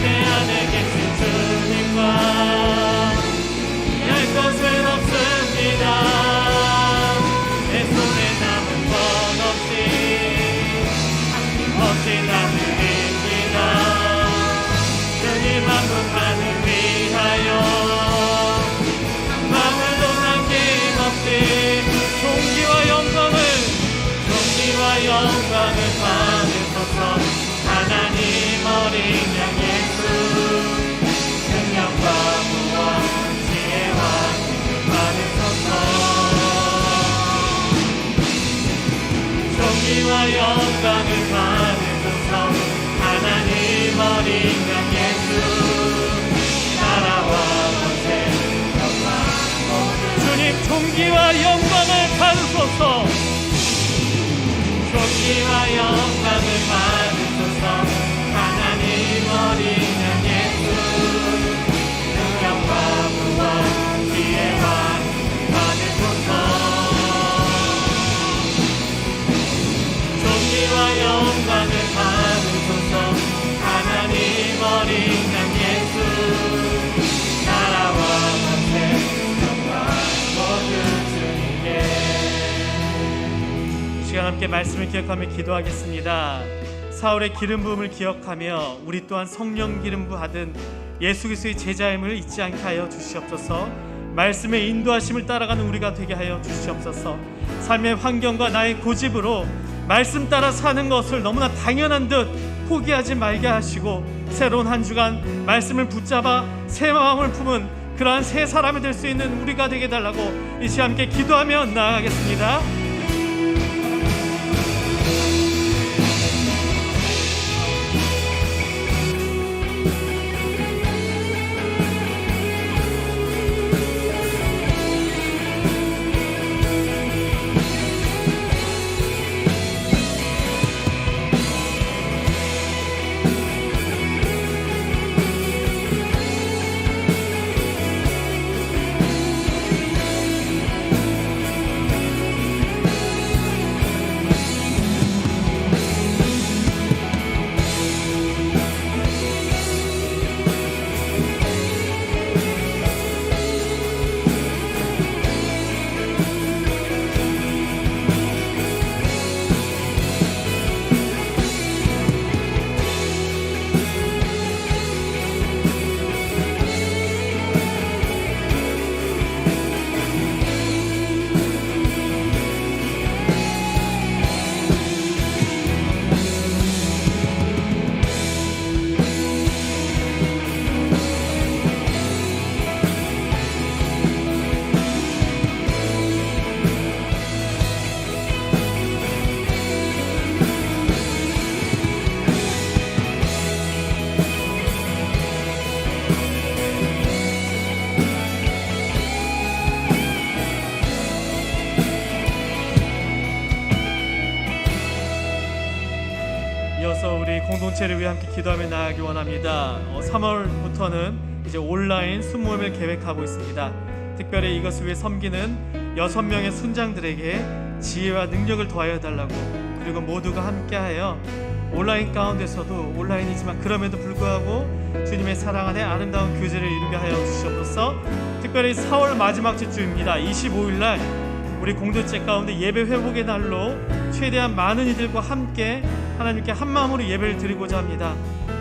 Speaker 3: 내 안에 계신 주님과 할 것은 없습니다. 내 손에 남은 것 없이 아낌없이 나누립니다. 주님 만국하늘 위하여 마음도 남김없이 종기와 영광을 받으소서. 하나님 어린 양 예수 능력과 부와 지혜와 힘을 받으소서. 존귀와 영광을 받으소서. 하나님 어린 양 예수 나라와 권세 영광 모두 주님 존귀와 영광을 받으소서. 존귀와 영광을 받으소서. 하나님 어린 양 예수 능력과 부와 지혜와 받으소서. 존귀와 영광을 받으소서. 하나님 어린 양 예수 나라와 권세 영광 모두 주님께. 시간 함께 말씀을 기억하며 기도하겠습니다. 사울의 기름 부음을 기억하며 우리 또한 성령 기름 부하던 예수 그리스도의 제자임을 잊지 않게 하여 주시옵소서. 말씀의 인도하심을 따라가는 우리가 되게 하여 주시옵소서. 삶의 환경과 나의 고집으로 말씀 따라 사는 것을 너무나 당연한 듯 포기하지 말게 하시고 새로운 한 주간 말씀을 붙잡아 새 마음을 품은 그러한 새 사람이 될 수 있는 우리가 되게 해달라고 이 시간 함께 기도하며 나아가겠습니다. 이어서 우리 공동체를 위해 함께 기도하며 나아가기 원합니다. 3월부터는 이제 온라인 순모임을 계획하고 있습니다. 특별히 이것을 위해 섬기는 6명의 순장들에게 지혜와 능력을 더하여 달라고, 그리고 모두가 함께하여 온라인 가운데서도 온라인이지만 그럼에도 불구하고 주님의 사랑 안에 아름다운 교제를 이루게 하여 주시옵소서. 특별히 4월 마지막 주입니다. 25일 날 우리 공동체 가운데 예배 회복의 날로 최대한 많은 이들과 함께 하나님께 한 마음으로 예배를 드리고자 합니다.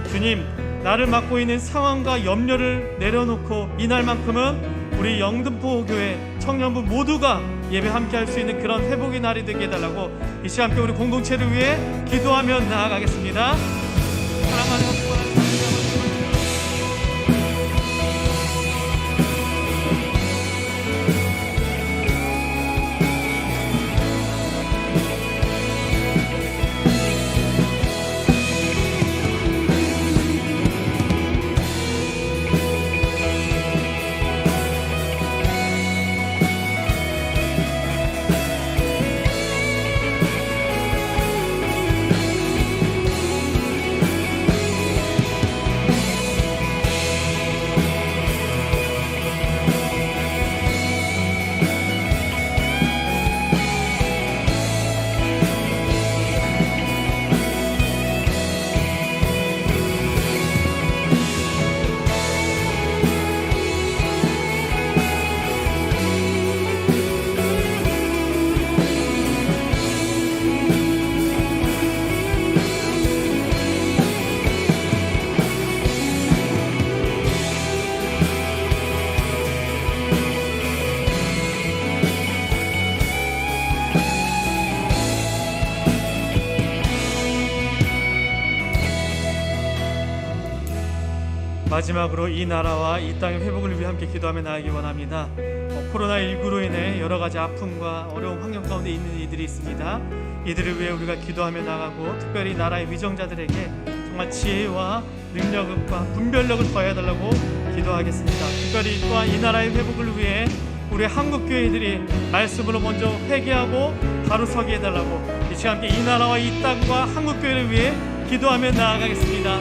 Speaker 3: 주님, 나를 맡고 있는 상황과 염려를 내려놓고 이날만큼은 우리 영등포교회 청년부 모두가 예배 함께 할 수 있는 그런 회복의 날이 되게 해달라고 이 시간 함께 우리 공동체를 위해 기도하며 나아가겠습니다. 사랑하는 하나님, 마지막으로 이 나라와 이 땅의 회복을 위해 함께 기도하며 나아가기 원합니다. 코로나19로 인해 여러 가지 아픔과 어려운 환경 가운데 있는 이들이 있습니다. 이들을 위해 우리가 기도하며 나가고, 특별히 나라의 위정자들에게 정말 지혜와 능력과 분별력을 더해달라고 기도하겠습니다. 특별히 또한 이 나라의 회복을 위해 우리 한국교회들이 말씀으로 먼저 회개하고 바로 서게 해달라고 이 시간 함께 이 나라와 이 땅과 한국교회를 위해 기도하며 나아가겠습니다.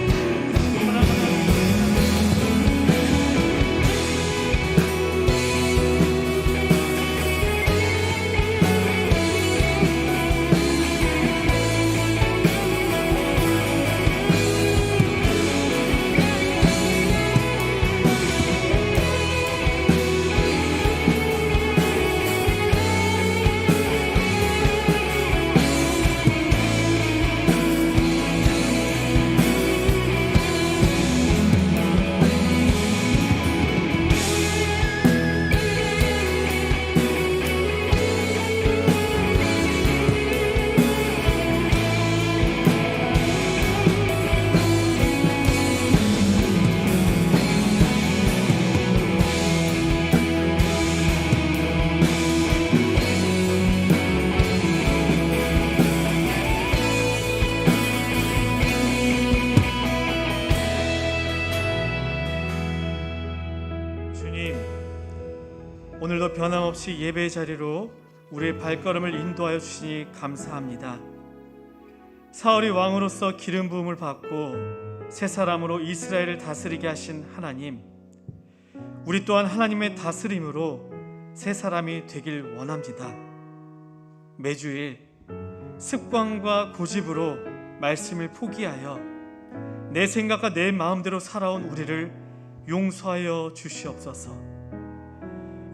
Speaker 3: 오늘도 변함없이 예배의 자리로 우리의 발걸음을 인도하여 주시니 감사합니다. 사울이 왕으로서 기름 부음을 받고 새 사람으로 이스라엘을 다스리게 하신 하나님, 우리 또한 하나님의 다스림으로 새 사람이 되길 원합니다. 매주일 습관과 고집으로 말씀을 포기하여 내 생각과 내 마음대로 살아온 우리를 용서하여 주시옵소서.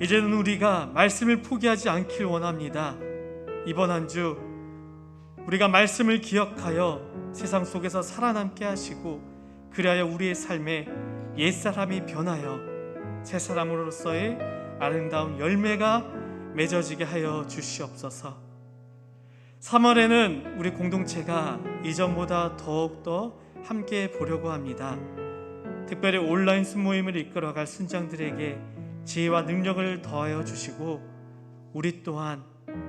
Speaker 3: 이제는 우리가 말씀을 포기하지 않길 원합니다. 이번 한 주 우리가 말씀을 기억하여 세상 속에서 살아남게 하시고, 그리하여 우리의 삶에 옛사람이 변하여 새 사람으로서의 아름다운 열매가 맺어지게 하여 주시옵소서. 3월에는 우리 공동체가 이전보다 더욱더 함께 보려고 합니다. 특별히 온라인 순모임을 이끌어갈 순장들에게 지혜와 능력을 더하여 주시고, 우리 또한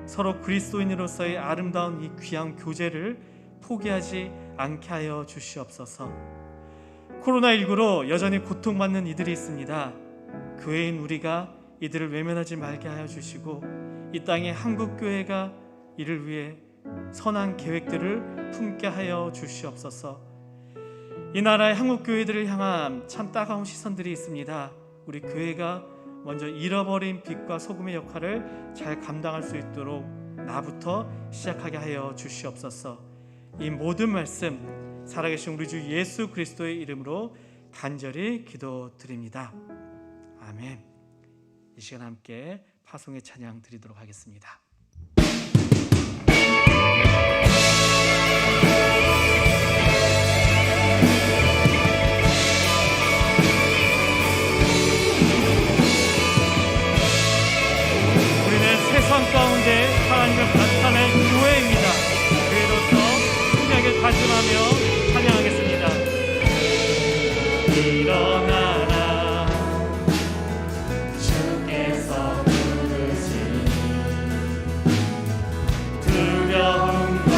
Speaker 3: 서로 그리스도인으로서의 아름다운 이 귀한 교제를 포기하지 않게 하여 주시옵소서. 코로나19로 여전히 고통받는 이들이 있습니다. 교회인 우리가 이들을 외면하지 말게 하여 주시고, 이 땅의 한국교회가 이를 위해 선한 계획들을 품게 하여 주시옵소서. 이 나라의 한국 교회들을 향한 참 따가운 시선들이 있습니다. 우리 교회가 먼저 잃어버린 빛과 소금의 역할을 잘 감당할 수 있도록 나부터 시작하게 하여 주시옵소서. 이 모든 말씀 살아계신 우리 주 예수 그리스도의 이름으로 간절히 기도드립니다. 아멘. 이 시간 함께 파송의 찬양 드리도록 하겠습니다. 세상 가운데 하나님의 나타낼 교회입니다. 교회로서 신약을 다짐하며 찬양하겠습니다. 일어나라 주께서 부르신 두려움과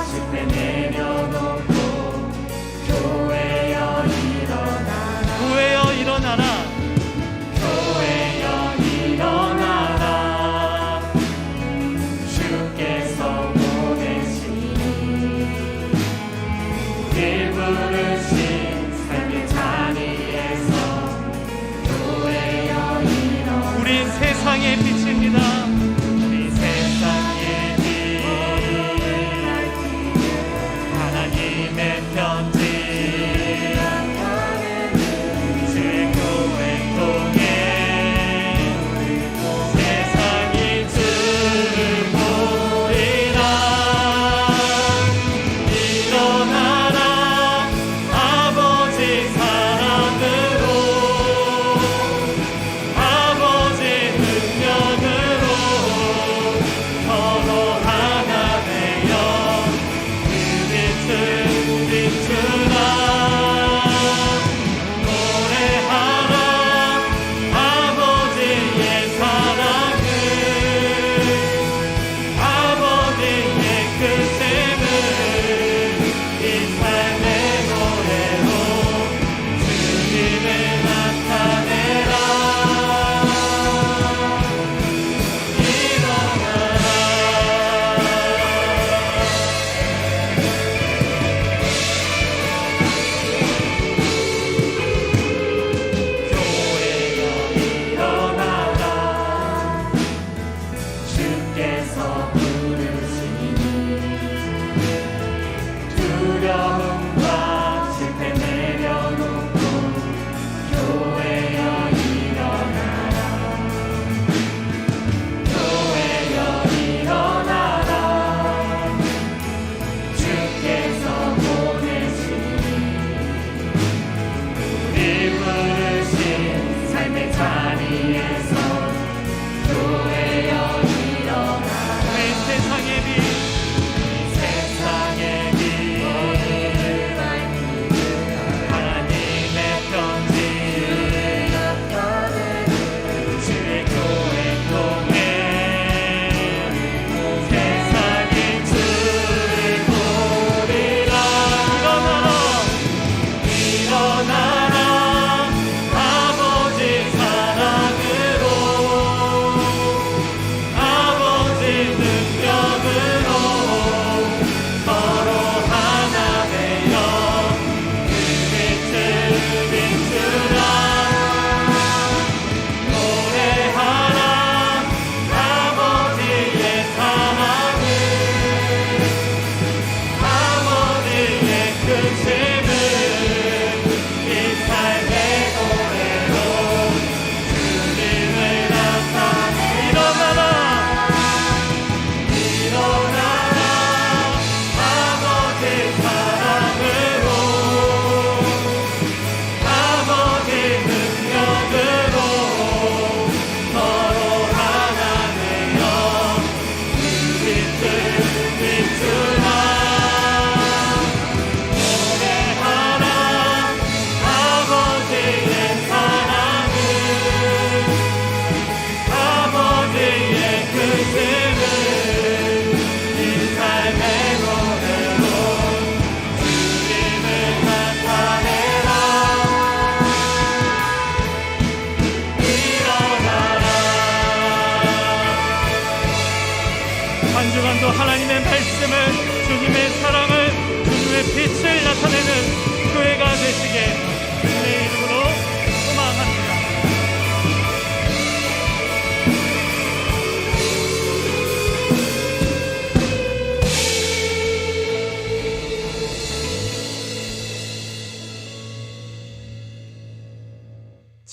Speaker 3: 실패 내려놓고 교회여 일어나라 교회여 일어나라 교회여 일어나라 우린 세상의 빛입니다. 우리 세상의 빛 하나님의 편지 주의 교회 통해 세상이 주를 보리라. 일어나라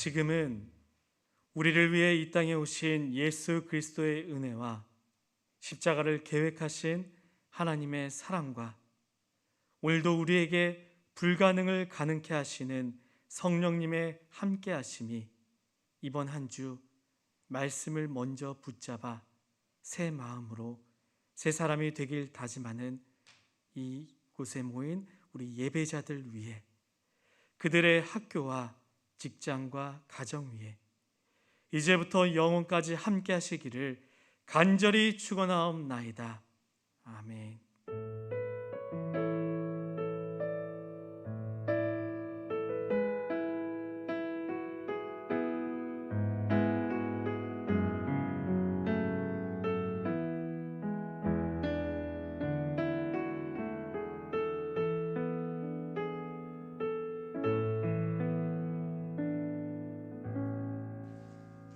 Speaker 2: 지금은 우리를 위해 이 땅에 오신 예수 그리스도의 은혜와 십자가를 계획하신 하나님의 사랑과 오늘도 우리에게 불가능을 가능케 하시는 성령님의 함께 하심이 이번 한 주 말씀을 먼저 붙잡아 새 마음으로 새 사람이 되길 다짐하는 이곳에 모인 우리 예배자들 위해 그들의 학교와 직장과 가정 위에 이제부터 영원까지 함께 하시기를 간절히 축원하옵나이다. 아멘.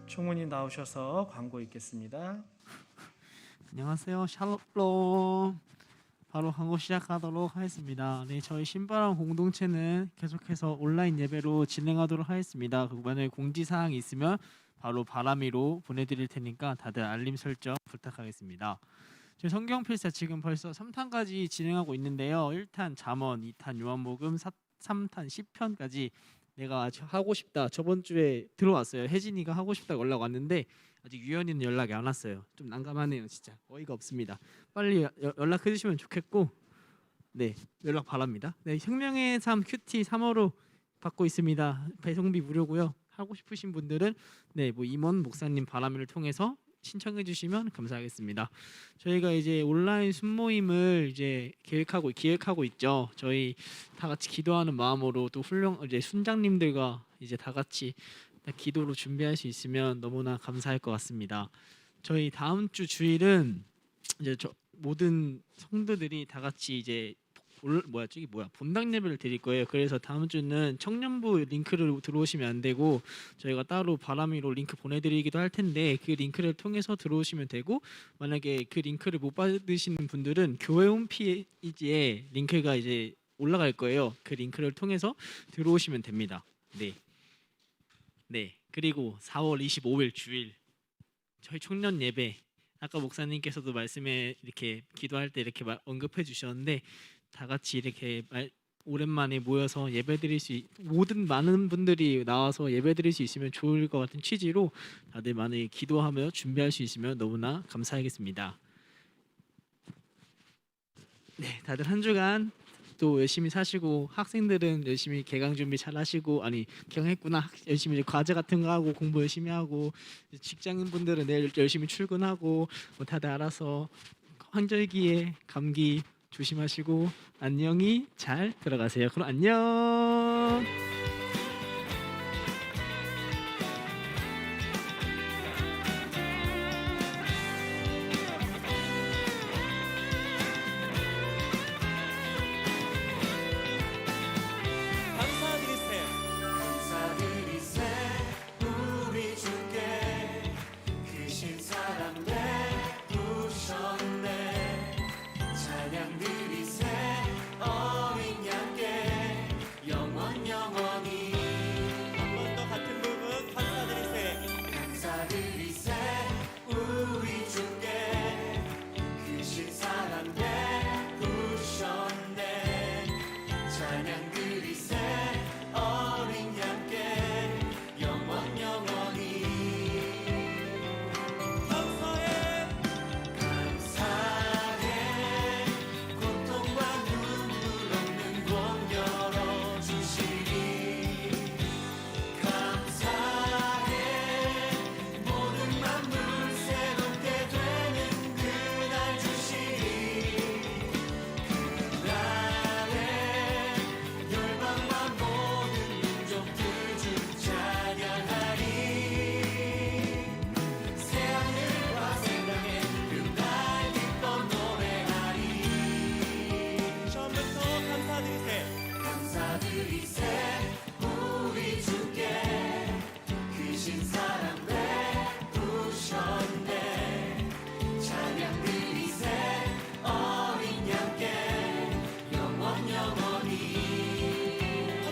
Speaker 2: 총무님 나오셔서 광고 읽겠습니다.
Speaker 4: 안녕하세요. 샬롬. 바로 광고 시작하도록 하겠습니다. 네, 저희 신바람 공동체는 계속해서 온라인 예배로 진행하도록 하겠습니다. 만약에 공지사항이 있으면 바로 바람이로 보내드릴 테니까 다들 알림 설정 부탁하겠습니다. 저희 성경 필사 지금 벌써 3탄까지 진행하고 있는데요. 1탄 잠언, 2탄 요한복음, 3탄 시편까지 내가 하고 싶다. 저번 주에 들어왔어요. 혜진이가 하고 싶다고 연락 왔는데 아직 유연이는 연락이 안 왔어요. 좀 난감하네요. 진짜 어이가 없습니다. 빨리 연락해 주시면 좋겠고, 네, 연락 바랍니다. 네, 생명의 삶 큐티 3호로 받고 있습니다. 배송비 무료고요. 하고 싶으신 분들은 네, 뭐 임원 목사님 바람을 통해서 신청해 주시면 감사하겠습니다. 저희가 이제 온라인 순모임을 이제 기획하고 있죠. 저희 다 같이 기도하는 마음으로 또 이제 순장님들과 이제 다 같이 기도로 준비할 수 있으면 너무나 감사할 것 같습니다. 저희 다음 주 주일은 이제 모든 성도들이 다 같이 이제 본당 예배를 드릴 거예요. 그래서 다음 주는 청년부 링크를 들어오시면 안 되고 저희가 따로 바람이로 링크 보내드리기도 할 텐데 그 링크를 통해서 들어오시면 되고, 만약에 그 링크를 못 받으시는 분들은 교회 홈페이지에 링크가 이제 올라갈 거예요. 그 링크를 통해서 들어오시면 됩니다. 네. 그리고 4월 25일 주일 저희 청년 예배, 아까 목사님께서도 말씀에 이렇게 기도할 때 이렇게 언급해 주셨는데 다 같이 이렇게 오랜만에 모여서 예배드릴 많은 분들이 나와서 예배드릴 수 있으면 좋을 것 같은 취지로 다들 많이 기도하며 준비할 수 있으면 너무나 감사하겠습니다. 네, 다들 한 주간 또 열심히 사시고, 학생들은 열심히 개강 준비 잘 하시고, 개강했구나, 열심히 과제 같은 거 하고 공부 열심히 하고, 직장인 분들은 내일 열심히 출근하고, 뭐 다들 알아서 환절기에 감기 조심하시고 안녕히 잘 들어가세요. 그럼 안녕.
Speaker 5: 감사드리세